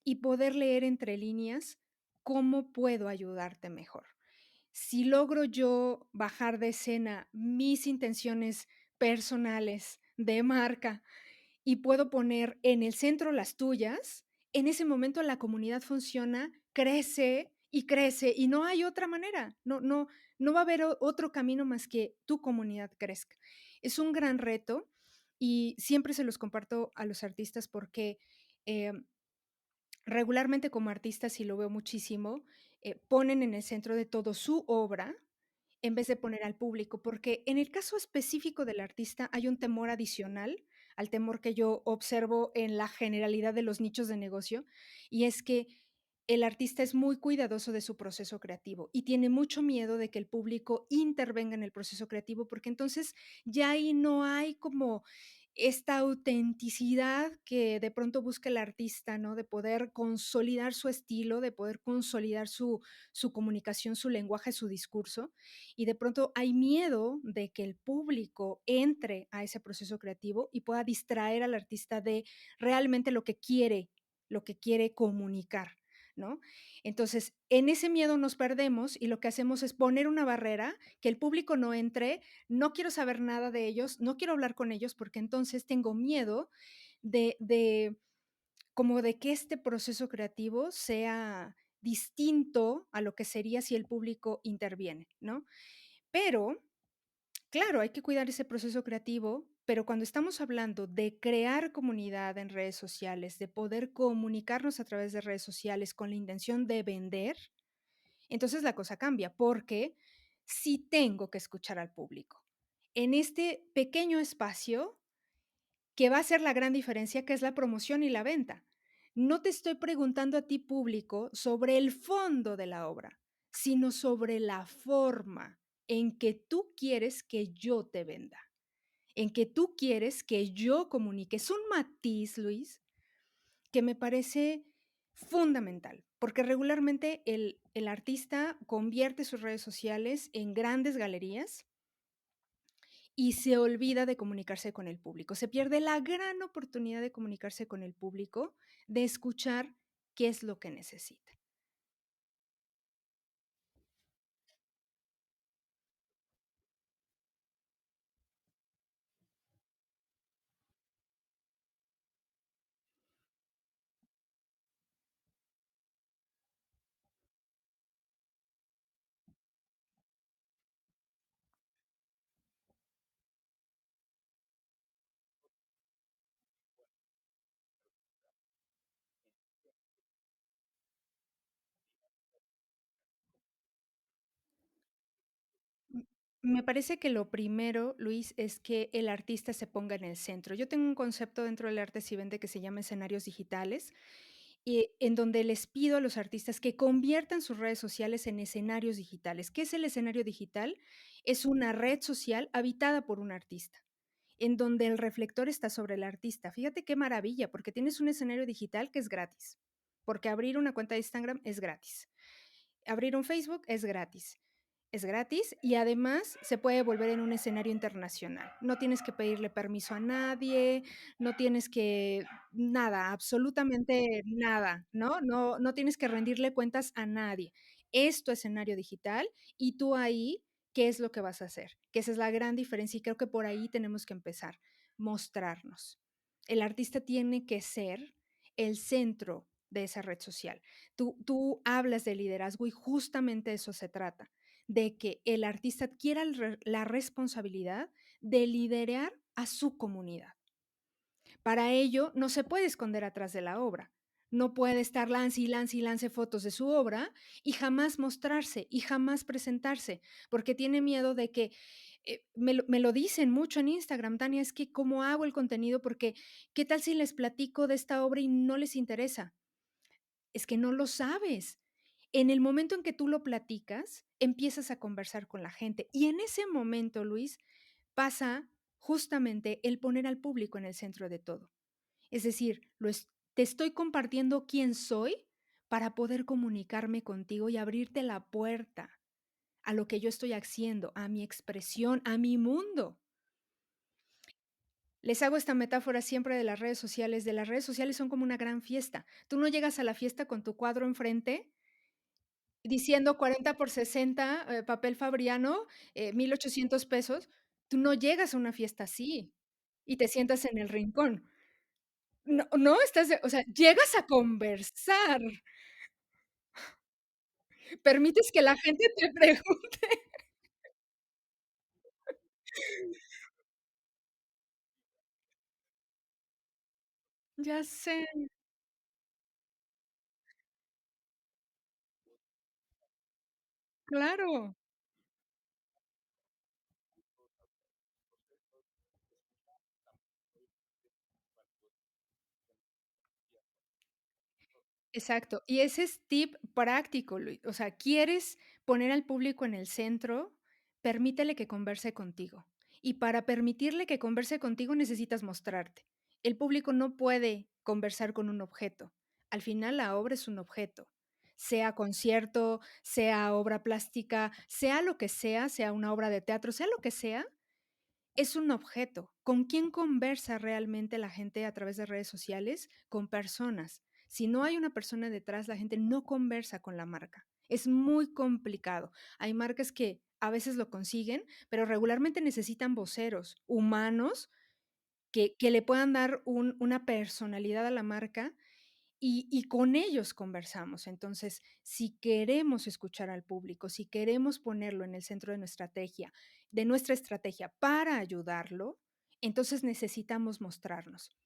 y poder leer entre líneas cómo puedo ayudarte mejor. Si logro yo bajar de escena mis intenciones personales de marca y puedo poner en el centro las tuyas, en ese momento la comunidad funciona, crece y no hay otra manera. No va a haber otro camino más que tu comunidad crezca. Es un gran reto y siempre se los comparto a los artistas porque, em, Regularmente, como artistas, y lo veo muchísimo, ponen en el centro de todo su obra, en vez de poner al público, porque en el caso específico del artista hay un temor adicional al temor que yo observo en la generalidad de los nichos de negocio, y es que el artista es muy cuidadoso de su proceso creativo y tiene mucho miedo de que el público intervenga en el proceso creativo, porque entonces ya ahí no hay como esta autenticidad que de pronto busca el artista, ¿no? De poder consolidar su estilo, de poder consolidar su comunicación, su lenguaje, su discurso. Y de pronto hay miedo de que el público entre a ese proceso creativo y pueda distraer al artista de realmente lo que quiere comunicar, ¿no? Entonces, en ese miedo nos perdemos y lo que hacemos es poner una barrera, que el público no entre, no quiero saber nada de ellos, no quiero hablar con ellos porque entonces tengo miedo de como de que este proceso creativo sea distinto a lo que sería si el público interviene, ¿no? Pero, claro, hay que cuidar ese proceso creativo, pero cuando estamos hablando de crear comunidad en redes sociales, de poder comunicarnos a través de redes sociales con la intención de vender, entonces la cosa cambia, porque sí tengo que escuchar al público. En este pequeño espacio que va a ser la gran diferencia, que es la promoción y la venta. No te estoy preguntando a ti, público, sobre el fondo de la obra, sino sobre la forma en que tú quieres que yo te venda, en que tú quieres que yo comunique. Es un matiz, Luis, que me parece fundamental, porque regularmente el artista convierte sus redes sociales en grandes galerías y se olvida de comunicarse con el público. Se pierde la gran oportunidad de comunicarse con el público, de escuchar qué es lo que necesita. M Me parece que lo primero, Luis, es que el artista se ponga en el centro. Yo tengo un concepto dentro del arte Sivende que se llama escenarios digitales, y en donde les pido a los artistas que conviertan sus redes sociales en escenarios digitales. ¿Qué es el escenario digital? Es una red social habitada por un artista, en donde el reflector está sobre el artista. Fíjate qué maravilla, porque tienes un escenario digital que es gratis, porque abrir una cuenta de Instagram es gratis. Abrir un Facebook es gratis y además se puede volver en un escenario internacional. No tienes que pedirle permiso a nadie, no tienes que nada, absolutamente nada, ¿no? No tienes que rendirle cuentas a nadie. Es tu escenario digital y tú ahí, ¿qué es lo que vas a hacer? Que esa es la gran diferencia y creo que por ahí tenemos que empezar, mostrarnos. El artista tiene que ser el centro de esa red social. Tú hablas de liderazgo y justamente de eso se trata, de que el artista adquiera la responsabilidad de liderar a su comunidad. Para ello, no se puede esconder atrás de la obra. No puede estar lance y lance y lance fotos de su obra y jamás mostrarse y jamás presentarse, porque tiene miedo de que, me lo dicen mucho en Instagram, Tania, es que cómo hago el contenido, porque qué tal si les platico de esta obra y no les interesa. Es que no lo sabes. En el momento en que tú lo platicas, empiezas a conversar con la gente. Y en ese momento, Luis, pasa justamente el poner al público en el centro de todo. Es decir, te estoy compartiendo quién soy para poder comunicarme contigo y abrirte la puerta a lo que yo estoy haciendo, a mi expresión, a mi mundo. Les hago esta metáfora siempre de las redes sociales. De las redes sociales son como una gran fiesta. Tú no llegas a la fiesta con tu cuadro enfrente diciendo 40 por 60, papel Fabriano, 1,800 pesos. Tú no llegas a una fiesta así y te sientas en el rincón. No, estás de o sea, llegas a conversar, permites que la gente te pregunte. Ya sé. Claro. Exacto. Y ese es tip práctico, o sea, quieres poner al público en el centro, permítele que converse contigo. Y para permitirle que converse contigo necesitas mostrarte. El público no puede conversar con un objeto. Al final la obra es un objeto, sea concierto, sea obra plástica, sea lo que sea una obra de teatro, sea lo que sea, es un objeto. ¿Con quién conversa realmente la gente a través de redes sociales? Con personas. Si no hay una persona detrás, la gente no conversa con la marca. Es muy complicado. Hay marcas que a veces lo consiguen, pero regularmente necesitan voceros humanos que le puedan dar una personalidad a la marca y con ellos conversamos. Entonces, si queremos escuchar al público, si queremos ponerlo en el centro de nuestra estrategia para ayudarlo, entonces necesitamos mostrarnos.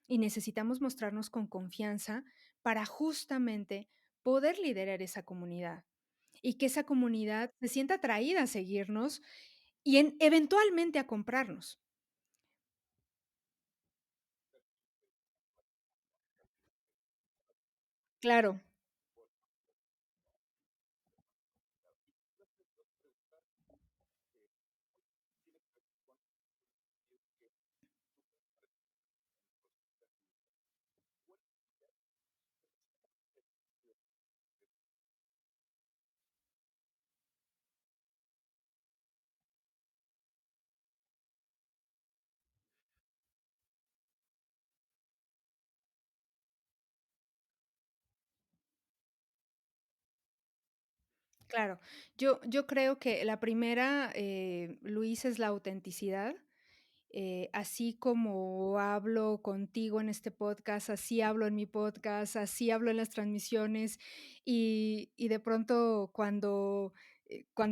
Y necesitamos mostrarnos con confianza para justamente poder liderar esa comunidad y que esa comunidad se sienta atraída a seguirnos y eventualmente a comprarnos. Claro. Claro, yo creo que la primera, Luis, es la autenticidad. Así como hablo contigo en este podcast, así hablo en mi podcast, así hablo en las transmisiones, y de pronto cuando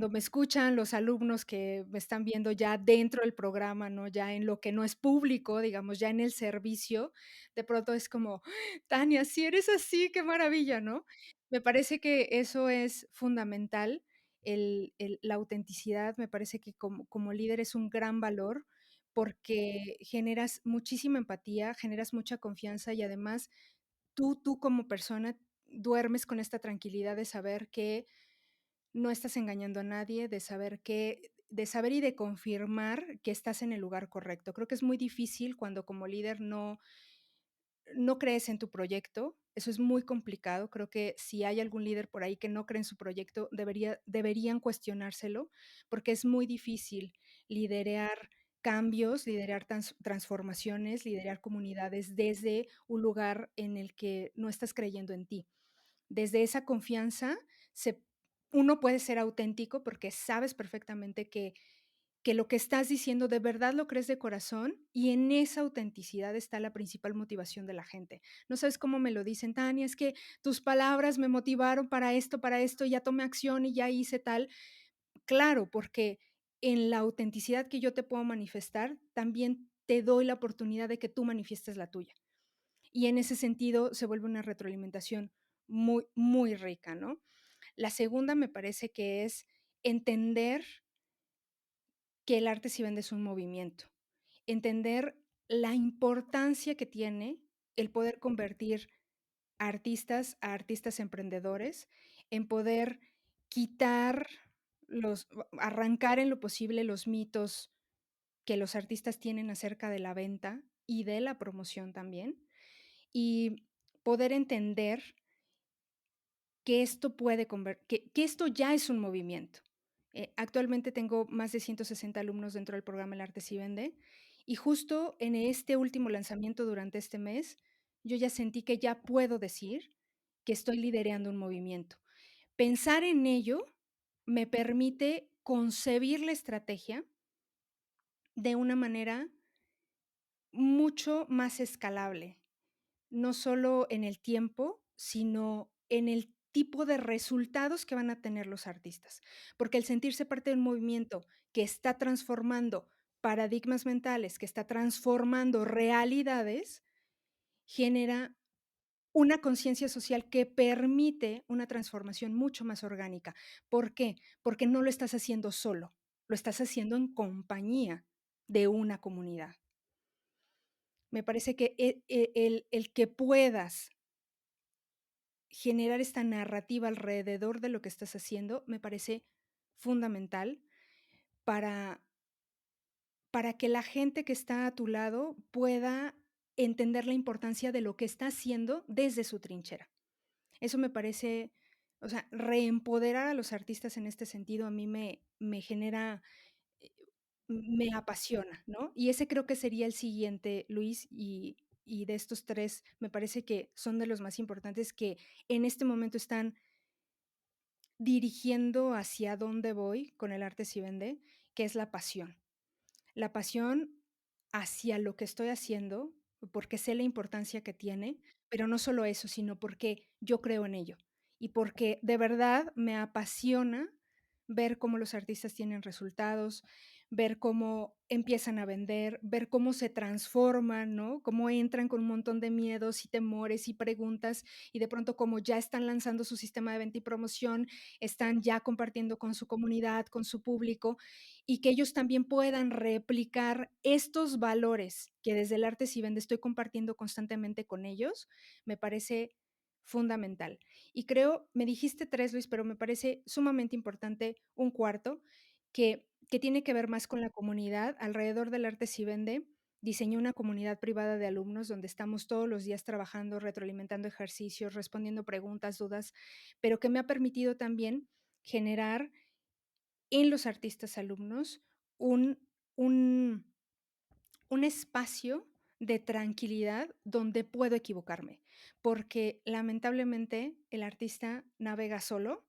me escuchan los alumnos que me están viendo ya dentro del programa, ¿no? Ya en lo que no es público, digamos, ya en el servicio, de pronto es como: "Tania, si eres así, qué maravilla", ¿no? Me parece que eso es fundamental, la autenticidad, me parece que como líder es un gran valor, porque generas muchísima empatía, generas mucha confianza y además tú como persona duermes con esta tranquilidad de saber que no estás engañando a nadie, de saber y de confirmar que estás en el lugar correcto. Creo que es muy difícil cuando como líder no crees en tu proyecto, eso es muy complicado. Creo que si hay algún líder por ahí que no cree en su proyecto, deberían cuestionárselo, porque es muy difícil liderar cambios, liderar transformaciones, liderar comunidades desde un lugar en el que no estás creyendo en ti. Desde esa confianza se uno puede ser auténtico porque sabes perfectamente que lo que estás diciendo de verdad lo crees de corazón y en esa autenticidad está la principal motivación de la gente. No sabes cómo me lo dicen: "Tania, es que tus palabras me motivaron para esto, y ya tomé acción y ya hice tal". Claro, porque en la autenticidad que yo te puedo manifestar, también te doy la oportunidad de que tú manifiestes la tuya. Y en ese sentido se vuelve una retroalimentación muy, muy rica, ¿no? La segunda me parece que es entender que el arte si vende es un movimiento. Entender la importancia que tiene el poder convertir a artistas emprendedores, en poder quitar arrancar en lo posible los mitos que los artistas tienen acerca de la venta y de la promoción también, y poder entender que esto puede que esto ya es un movimiento. Actualmente tengo más de 160 alumnos dentro del programa El Arte Sí Vende, y justo en este último lanzamiento durante este mes, yo ya sentí que ya puedo decir que estoy liderando un movimiento. Pensar en ello me permite concebir la estrategia de una manera mucho más escalable. No solo en el tiempo, sino en el tipo de resultados que van a tener los artistas. Porque el sentirse parte de un movimiento que está transformando paradigmas mentales, que está transformando realidades, genera una conciencia social que permite una transformación mucho más orgánica. ¿Por qué? Porque no lo estás haciendo solo, lo estás haciendo en compañía de una comunidad. Me parece que el que puedas generar esta narrativa alrededor de lo que estás haciendo, me parece fundamental para que la gente que está a tu lado pueda entender la importancia de lo que está haciendo desde su trinchera. Eso me parece, o sea, reempoderar a los artistas en este sentido a mí me genera, eh, me apasiona, ¿no? Y ese creo que sería el siguiente, Luis, y de estos 3 me parece que son de los más importantes que en este momento están dirigiendo hacia dónde voy con el arte si vende, que es la pasión. La pasión hacia lo que estoy haciendo, porque sé la importancia que tiene, pero no solo eso, sino porque yo creo en ello y porque de verdad me apasiona ver cómo los artistas tienen resultados, ver cómo empiezan a vender, ver cómo se transforman, ¿no? Cómo entran con un montón de miedos y temores y preguntas y de pronto como ya están lanzando su sistema de venta y promoción, están ya compartiendo con su comunidad, con su público y que ellos también puedan replicar estos valores que desde el arte si vende estoy compartiendo constantemente con ellos, me parece fundamental. Y creo, me dijiste 3 Luis, pero me parece sumamente importante un cuarto que tiene que ver más con la comunidad. Alrededor del arte si vende, diseñé una comunidad privada de alumnos donde estamos todos los días trabajando, retroalimentando ejercicios, respondiendo preguntas, dudas, pero que me ha permitido también generar en los artistas alumnos un un un espacio de tranquilidad donde puedo equivocarme, porque lamentablemente el artista navega solo,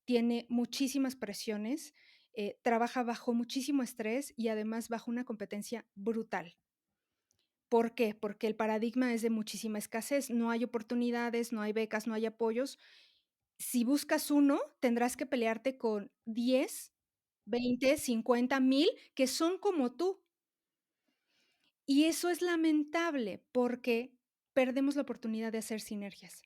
tiene muchísimas presiones, trabaja bajo muchísimo estrés y además bajo una competencia brutal. ¿Por qué? Porque el paradigma es de muchísima escasez, no hay oportunidades, no hay becas, no hay apoyos. Si buscas uno, tendrás que pelearte con 10, 20, 50, 1000 que son como tú. Y eso es lamentable, porque perdemos la oportunidad de hacer sinergias.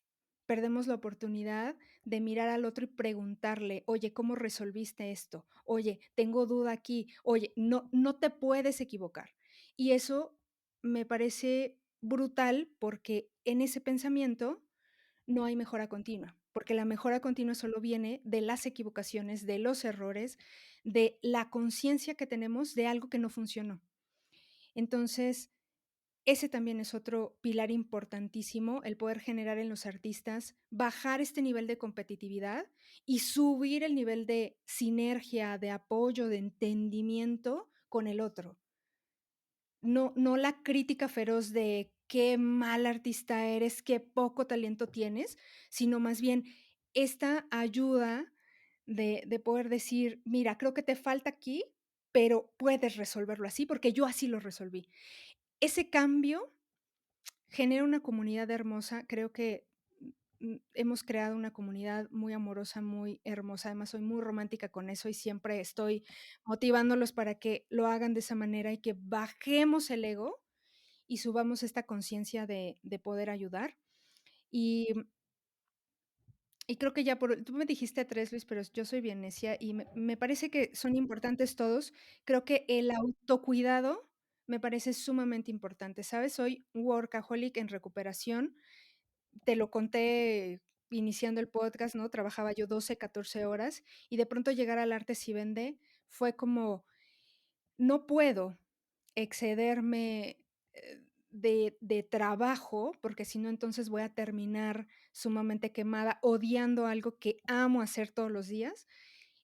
Perdemos la oportunidad de mirar al otro y preguntarle: "Oye, ¿cómo resolviste esto? Oye, tengo duda aquí. Oye, no te puedes equivocar". Y eso me parece brutal, porque en ese pensamiento no hay mejora continua, porque la mejora continua solo viene de las equivocaciones, de los errores, de la conciencia que tenemos de algo que no funcionó. Entonces, ese también es otro pilar importantísimo, el poder generar en los artistas, bajar este nivel de competitividad y subir el nivel de sinergia, de apoyo, de entendimiento con el otro. No la crítica feroz de qué mal artista eres, qué poco talento tienes, sino más bien esta ayuda de poder decir: "Mira, creo que te falta aquí, pero puedes resolverlo así, porque yo así lo resolví". Ese cambio genera una comunidad hermosa. Creo que, hemos creado una comunidad muy amorosa, muy hermosa. Además, soy muy romántica con eso y siempre estoy motivándolos para que lo hagan de esa manera y que bajemos el ego y subamos esta conciencia de poder ayudar. Y creo que ya por tú me dijiste 3 Luis, pero yo soy bien necia y me parece que son importantes todos. Creo que el autocuidado me parece sumamente importante, ¿sabes? Soy workaholic en recuperación. Te lo conté iniciando el podcast, ¿no? Trabajaba yo 12, 14 horas y de pronto llegar al arte si vende fue como no puedo excederme, de trabajo, porque si no, entonces voy a terminar sumamente quemada, odiando algo que amo hacer todos los días.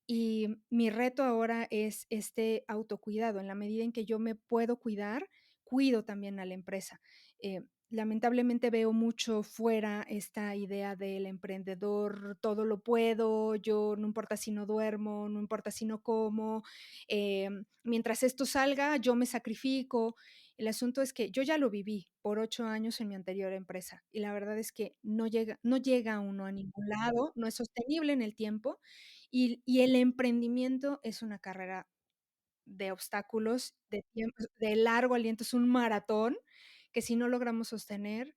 Y mi reto ahora es este autocuidado. En la medida en que yo me puedo cuidar, cuido también a la empresa. Lamentablemente veo mucho fuera esta idea del emprendedor, todo lo puedo, yo no importa si no duermo, no importa si no como, mientras esto salga, yo me sacrifico. El asunto es que yo ya lo viví por 8 años en mi anterior empresa y la verdad es que no llega uno a ningún lado, no es sostenible en el tiempo y el emprendimiento es una carrera de obstáculos, de tiempos de largo aliento, es un maratón que si no logramos sostener,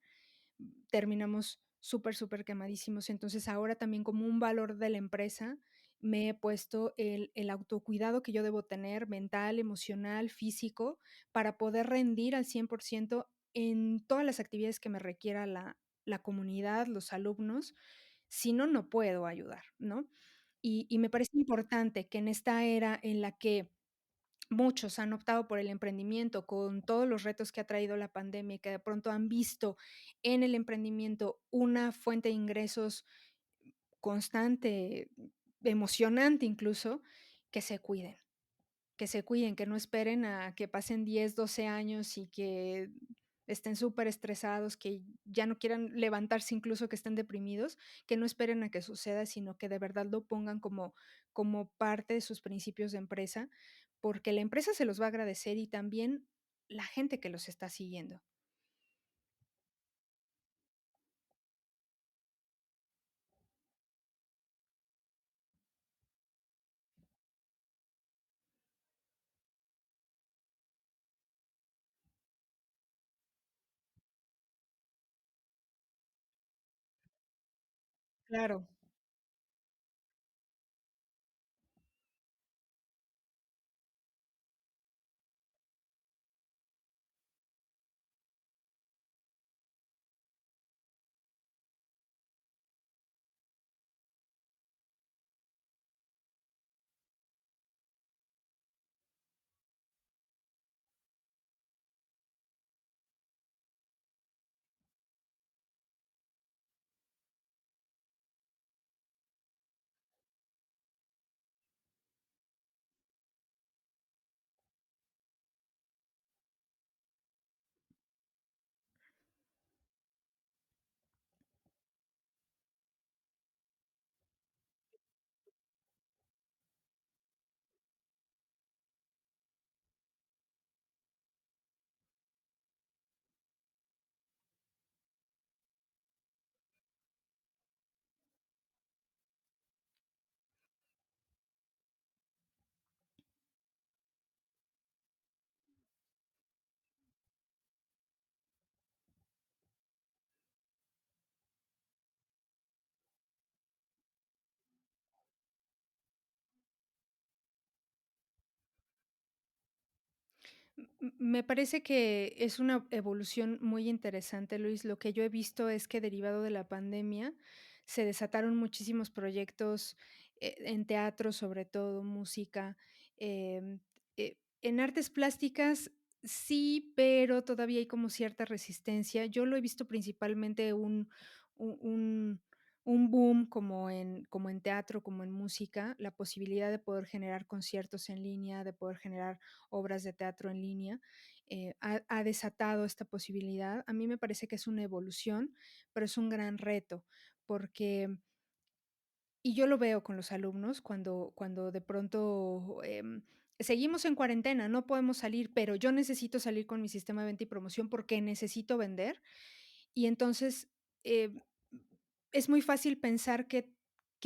terminamos súper, súper quemadísimos. Entonces, ahora también como un valor de la empresa, me he puesto el autocuidado que yo debo tener mental, emocional, físico, para poder rendir al 100% en todas las actividades que me requiera la comunidad, los alumnos, si no, no puedo ayudar, ¿no? Y me parece importante que en esta era en la que muchos han optado por el emprendimiento con todos los retos que ha traído la pandemia y que de pronto han visto en el emprendimiento una fuente de ingresos constante, emocionante incluso, que se cuiden, que se cuiden, que no esperen a que pasen 10, 12 años y que estén súper estresados, que ya no quieran levantarse, incluso que estén deprimidos, que no esperen a que suceda, sino que de verdad lo pongan como parte de sus principios de empresa, porque la empresa se los va a agradecer y también la gente que los está siguiendo. Claro. Me parece que es una evolución muy interesante, Luis. Lo que yo he visto es que derivado de la pandemia se desataron muchísimos proyectos en teatro, sobre todo música. En artes plásticas sí, pero todavía hay como cierta resistencia. Yo lo he visto principalmente un, un- un boom como en teatro, como en música, la posibilidad de poder generar conciertos en línea, de poder generar obras de teatro en línea, ha desatado esta posibilidad. A mí me parece que es una evolución, pero es un gran reto, porque y yo lo veo con los alumnos cuando de pronto, seguimos en cuarentena, no podemos salir, pero yo necesito salir con mi sistema de venta y promoción porque necesito vender. Y entonces, eh, es muy fácil pensar que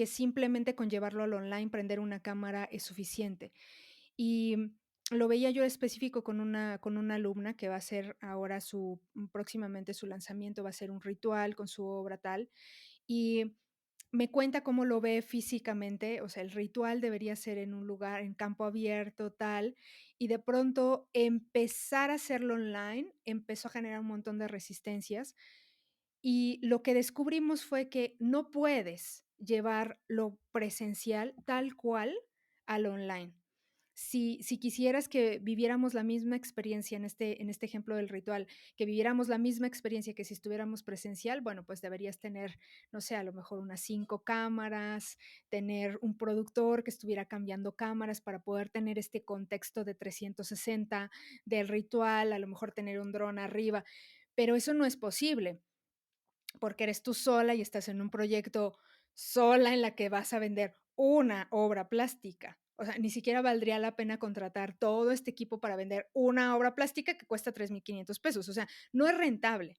simplemente con llevarlo al online, prender una cámara es suficiente. Y lo veía yo específico con una alumna que va a hacer ahora próximamente su lanzamiento, va a ser un ritual con su obra tal, y me cuenta cómo lo ve físicamente, o sea, el ritual debería ser en un lugar, en campo abierto, tal, y de pronto empezar a hacerlo online empezó a generar un montón de resistencias, y lo que descubrimos fue que no puedes llevar lo presencial tal cual al online. Si quisieras que viviéramos la misma experiencia en este ejemplo del ritual, que viviéramos la misma experiencia que si estuviéramos presencial, bueno, pues deberías tener, no sé, a lo mejor unas 5 cámaras, tener un productor que estuviera cambiando cámaras para poder tener este contexto de 360 del ritual, a lo mejor tener un dron arriba, pero eso no es posible porque eres tú sola y estás en un proyecto sola en la que vas a vender una obra plástica. O sea, ni siquiera valdría la pena contratar todo este equipo para vender una obra plástica que cuesta 3,500 pesos. O sea, no es rentable.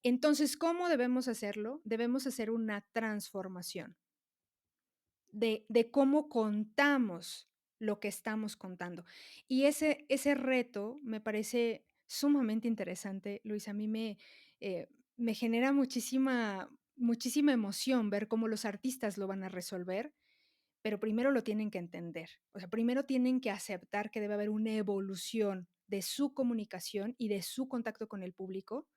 Entonces, ¿cómo debemos hacerlo? Debemos hacer una transformación de cómo contamos lo que estamos contando. Y ese reto me parece sumamente interesante, Luis. A mí me genera muchísima muchísima emoción ver cómo los artistas lo van a resolver, pero primero lo tienen que entender. O sea, primero tienen que aceptar que debe haber una evolución de su comunicación y de su contacto con el público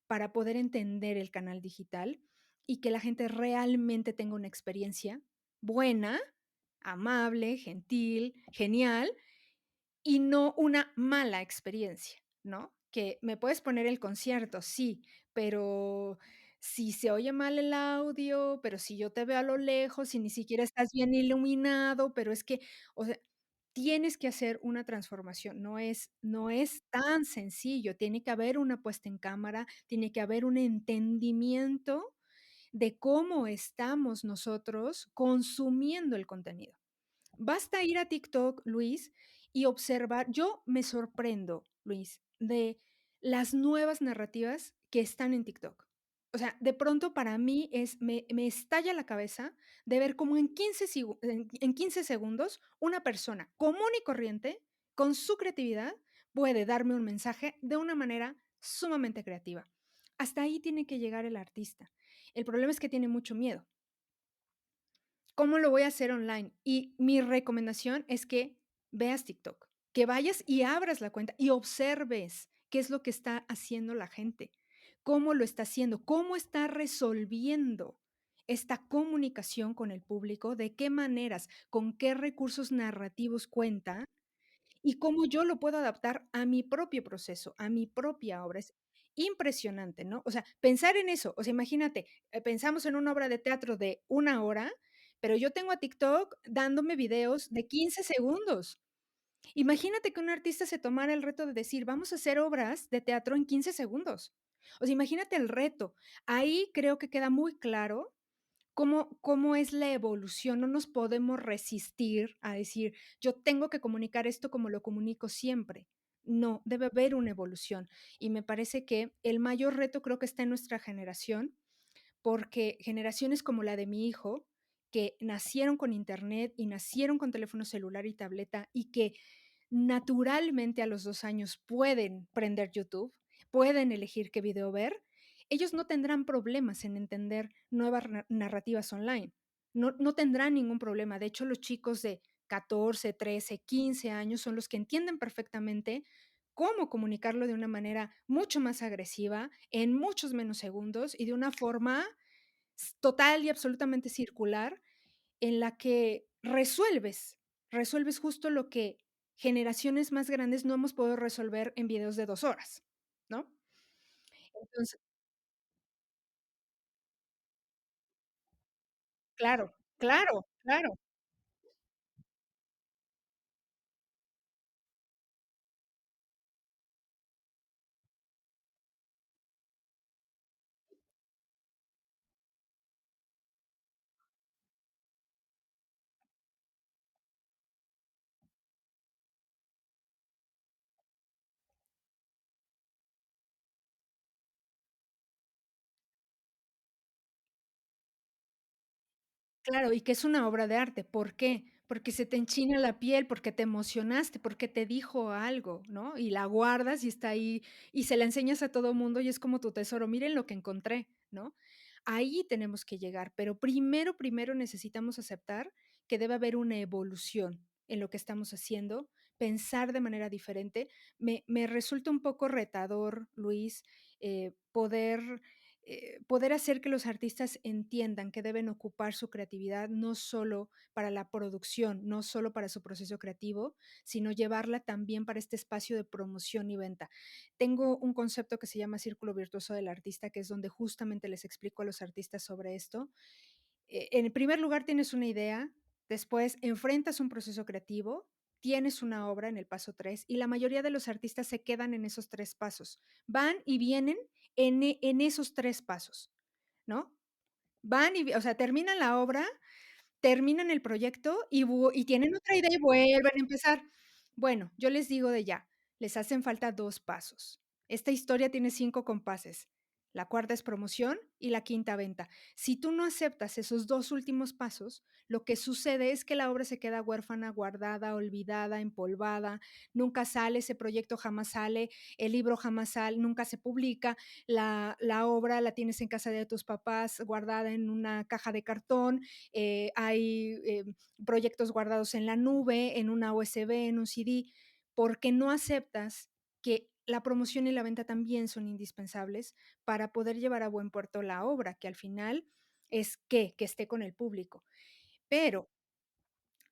para poder entender el canal digital y que la gente realmente tenga una experiencia buena, amable, gentil, genial y no una mala experiencia, ¿no? Que me puedes poner el concierto, sí, pero si se oye mal el audio, pero si yo te veo a lo lejos y ni siquiera estás bien iluminado, pero es que, o sea, tienes que hacer una transformación, no es tan sencillo, tiene que haber una puesta en cámara, tiene que haber un entendimiento de cómo estamos nosotros consumiendo el contenido. Basta ir a TikTok, Luis, y observar. Yo me sorprendo, Luis, de las nuevas narrativas que están en TikTok. O sea, de pronto para mí me estalla la cabeza de ver cómo en 15 segundos una persona común y corriente, con su creatividad, puede darme un mensaje de una manera sumamente creativa. Hasta ahí tiene que llegar el artista. El problema es que tiene mucho miedo. ¿Cómo lo voy a hacer online? Y mi recomendación es que veas TikTok, que vayas y abras la cuenta y observes qué es lo que está haciendo la gente, cómo lo está haciendo, cómo está resolviendo esta comunicación con el público, de qué maneras, con qué recursos narrativos cuenta y cómo yo lo puedo adaptar a mi propio proceso, a mi propia obra. Es impresionante, ¿no? O sea, pensar en eso, o sea, imagínate, pensamos en una obra de teatro de 1 hora, pero yo tengo a TikTok dándome videos de 15 segundos. Imagínate que un artista se tomara el reto de decir: "Vamos a hacer obras de teatro en 15 segundos". O sea, imagínate el reto. Ahí creo que queda muy claro cómo es la evolución. No nos podemos resistir a decir: "Yo tengo que comunicar esto como lo comunico siempre". No, debe haber una evolución. Y me parece que el mayor reto creo que está en nuestra generación, porque generaciones como la de mi hijo, que nacieron con Internet y nacieron con teléfono celular y tableta, y que naturalmente a los 2 años pueden prender YouTube, pueden elegir qué video ver, ellos no tendrán problemas en entender nuevas narrativas online. No tendrán ningún problema. De hecho, los chicos de 14, 13, 15 años son los que entienden perfectamente cómo comunicarlo de una manera mucho más agresiva, en muchos menos segundos y de una forma total y absolutamente circular, en la que resuelves justo lo que generaciones más grandes no hemos podido resolver en videos de 2 horas, ¿no? Entonces claro, claro, claro. Claro, y que es una obra de arte, ¿por qué? Porque se te enchina la piel, porque te emocionaste, porque te dijo algo, ¿no? Y la guardas y está ahí, y se la enseñas a todo mundo y es como tu tesoro, miren lo que encontré, ¿no? Ahí tenemos que llegar, pero primero necesitamos aceptar que debe haber una evolución en lo que estamos haciendo, pensar de manera diferente. Me resulta un poco retador, Luis, poder hacer que los artistas entiendan que deben ocupar su creatividad no solo para la producción, no solo para su proceso creativo, sino llevarla también para este espacio de promoción y venta. Tengo un concepto que se llama círculo virtuoso del artista, que es donde justamente les explico a los artistas sobre esto. En primer lugar, tienes una idea, después enfrentas un proceso creativo, tienes una obra en el paso 3 y la mayoría de los artistas se quedan en esos 3 pasos. Van y vienen en esos 3 pasos, ¿no? Van y, o sea, terminan la obra, terminan el proyecto y tienen otra idea y vuelven a empezar. Bueno, yo les digo de ya, les hacen falta 2 pasos. Esta historia tiene 5 compases. la cuarta es promoción y la quinta venta. Si tú no aceptas esos 2 últimos pasos, lo que sucede es que la obra se queda huérfana, guardada, olvidada, empolvada, nunca sale, ese proyecto jamás sale, el libro jamás sale, nunca se publica, la obra la tienes en casa de tus papás guardada en una caja de cartón, hay proyectos guardados en la nube, en una USB, en un CD, porque no aceptas que la promoción y la venta también son indispensables para poder llevar a buen puerto la obra, que al final es que esté con el público. Pero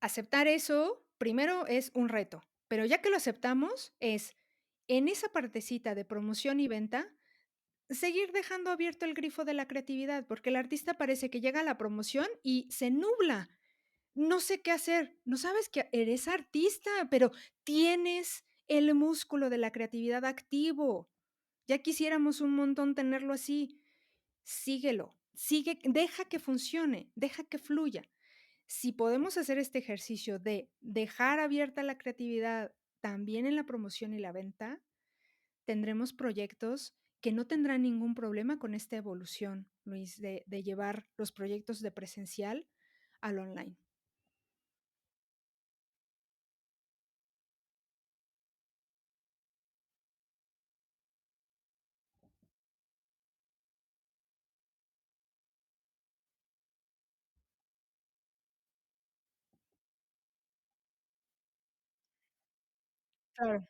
aceptar eso, primero es un reto, pero ya que lo aceptamos, es en esa partecita de promoción y venta, seguir dejando abierto el grifo de la creatividad, porque el artista parece que llega a la promoción y se nubla. No sé qué hacer. No sabes que eres artista, pero tienes el músculo de la creatividad activo. Ya quisiéramos un montón tenerlo así. Síguelo, sigue, deja que funcione, deja que fluya. Si podemos hacer este ejercicio de dejar abierta la creatividad también en la promoción y la venta, tendremos proyectos que no tendrán ningún problema con esta evolución, Luis, de llevar los proyectos de presencial al online. Claro.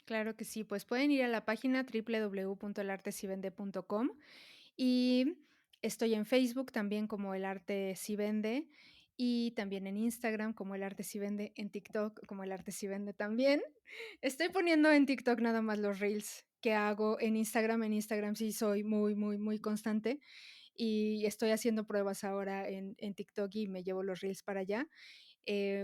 Claro que sí, pues pueden ir a la página www.elartesivende.com y estoy en Facebook también como El Arte Si Vende y también en Instagram como El Arte Si Vende, en TikTok como El Arte Si Vende también. Estoy poniendo en TikTok nada más los reels que hago en Instagram sí soy muy, muy, muy constante y estoy haciendo pruebas ahora en TikTok y me llevo los reels para allá,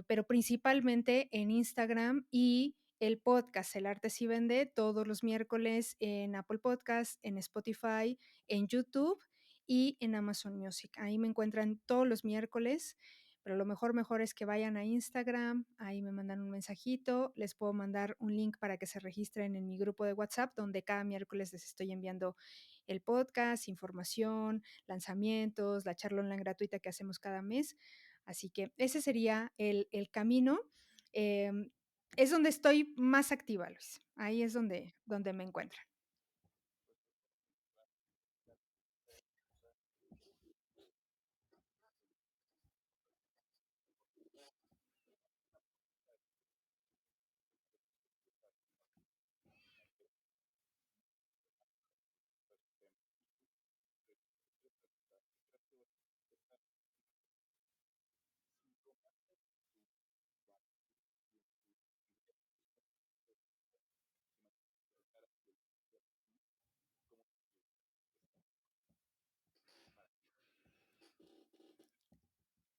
pero principalmente en Instagram y el podcast El Arte Si Vende todos los miércoles en Apple Podcast, en Spotify, en YouTube y en Amazon Music. Ahí me encuentran todos los miércoles, pero lo mejor es que vayan a Instagram, ahí me mandan un mensajito, les puedo mandar un link para que se registren en mi grupo de WhatsApp, donde cada miércoles les estoy enviando el podcast, información, lanzamientos, la charla online gratuita que hacemos cada mes. Así que ese sería el camino. Em, es donde estoy más activa, Luis. Ahí es donde me encuentran.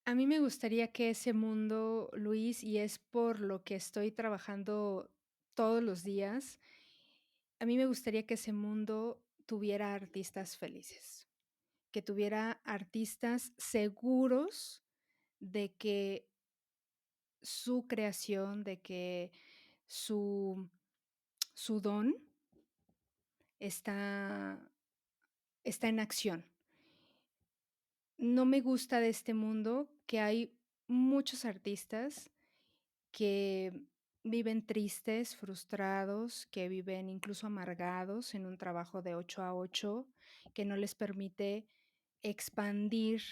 A mí me gustaría que ese mundo, Luis, y es por lo que estoy trabajando todos los días, a mí me gustaría que ese mundo tuviera artistas felices, que tuviera artistas seguros de que su creación, de que su, su don está, está en acción. No me gusta de este mundo que hay muchos artistas que viven tristes, frustrados, que viven incluso amargados en un trabajo de 8 a 8, que no les permite expandir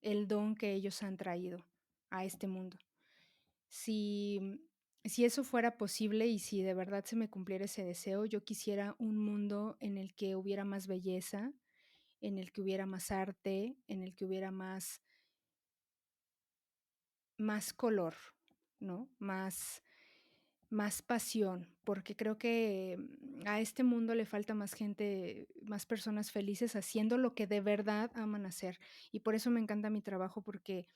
el don que ellos han traído a este mundo. Si si eso fuera posible y si de verdad se me cumpliera ese deseo, yo quisiera un mundo en el que hubiera más belleza, en el que hubiera más arte, en el que hubiera más color, ¿no? Más pasión, porque creo que, a este mundo le falta más gente, más personas felices haciendo lo que de verdad aman hacer. Y por eso me encanta mi trabajo, porque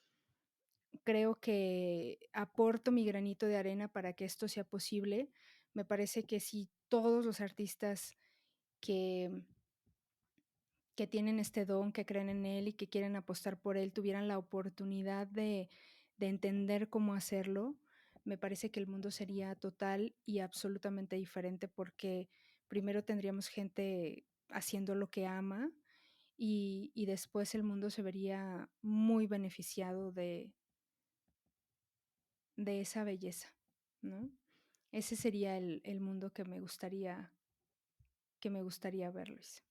creo que aporto mi granito de arena para que esto sea posible. Me parece que si todos los artistas que que tienen este don, que creen en él y que quieren apostar por él, tuvieran la oportunidad de entender cómo hacerlo, me parece que el mundo sería total y absolutamente diferente, porque primero tendríamos gente haciendo lo que ama y después el mundo se vería muy beneficiado de esa belleza, ¿no? Ese sería el mundo que me gustaría ver, Luis.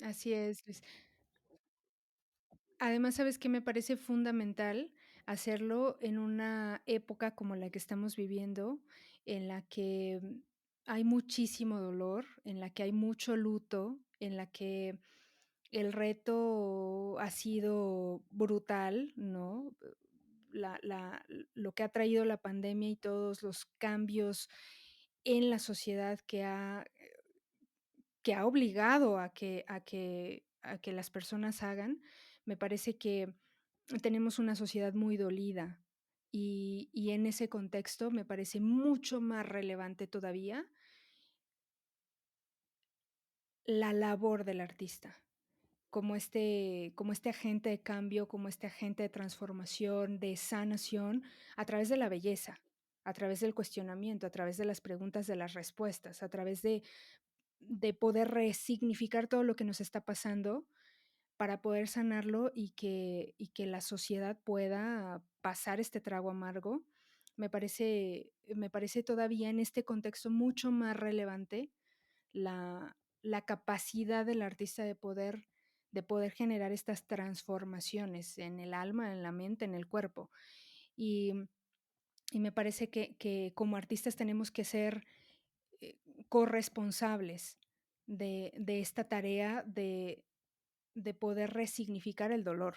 Así es, Luis. Además, ¿sabes qué? Me parece fundamental hacerlo en una época como la que estamos viviendo, en la que, hay muchísimo dolor, en la que hay mucho luto, en la que el reto ha sido brutal, ¿no? Lo que ha traído la pandemia y todos los cambios en la sociedad que ha obligado a que las personas hagan, me parece que tenemos una sociedad muy dolida, y en ese contexto me parece mucho más relevante todavía la labor del artista, como este agente de cambio, como este agente de transformación, de sanación, a través de la belleza, a través del cuestionamiento, a través de las preguntas, de las respuestas, a través de poder resignificar todo lo que nos está pasando para poder sanarlo y que la sociedad pueda pasar este trago amargo. Me parece todavía en este contexto mucho más relevante la capacidad del artista de poder generar estas transformaciones en el alma, en la mente, en el cuerpo. Y y me parece que como artistas tenemos que ser, eh, corresponsables de esta tarea de poder resignificar el dolor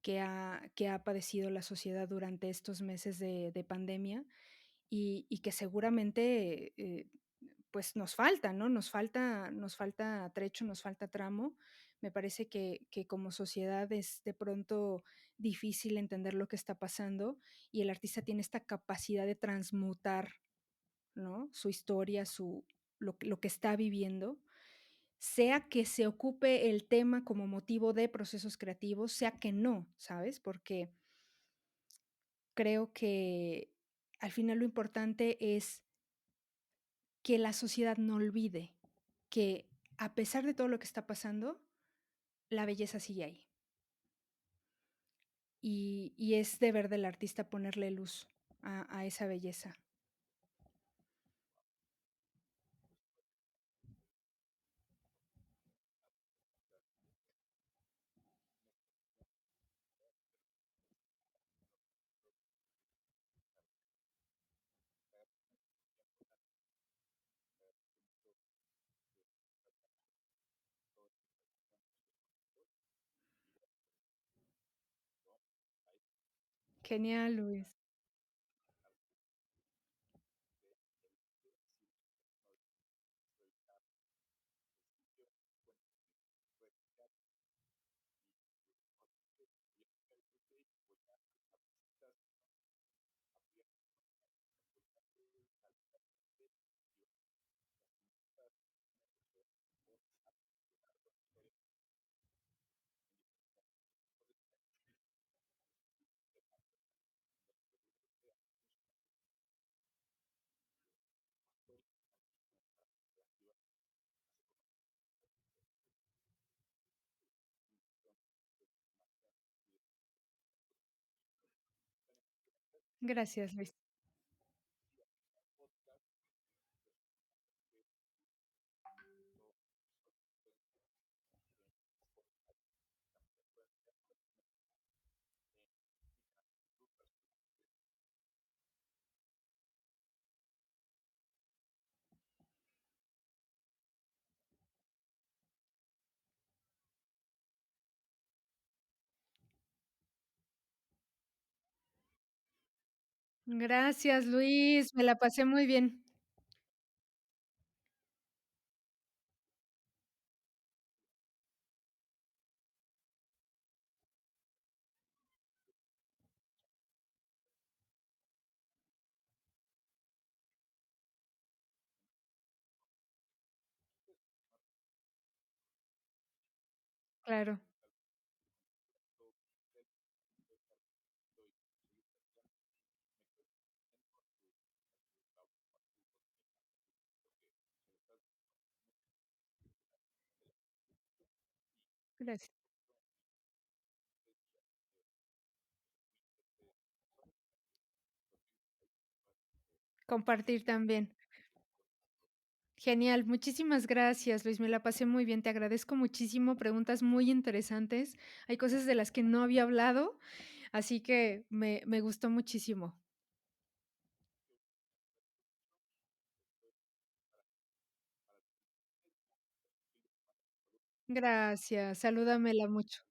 que ha padecido la sociedad durante estos meses de pandemia y que seguramente, pues, nos falta, ¿no? Nos falta trecho, nos falta tramo. Me parece que como sociedad es de pronto difícil entender lo que está pasando, y el artista tiene esta capacidad de transmutar, ¿no? Su historia, lo que está viviendo, sea que se ocupe el tema como motivo de procesos creativos, sea que no, ¿sabes? Porque creo que al final lo importante es que la sociedad no olvide que, a pesar de todo lo que está pasando, la belleza sigue ahí. Y es deber del artista ponerle luz a esa belleza. Genial, Luis. Gracias, Luis. Gracias, Luis, me la pasé muy bien. Claro, gracias. Compartir también. Genial, muchísimas gracias, Luis, me la pasé muy bien, te agradezco muchísimo, preguntas muy interesantes. Hay cosas de las que no había hablado, así que me gustó muchísimo. Gracias, salúdamela mucho.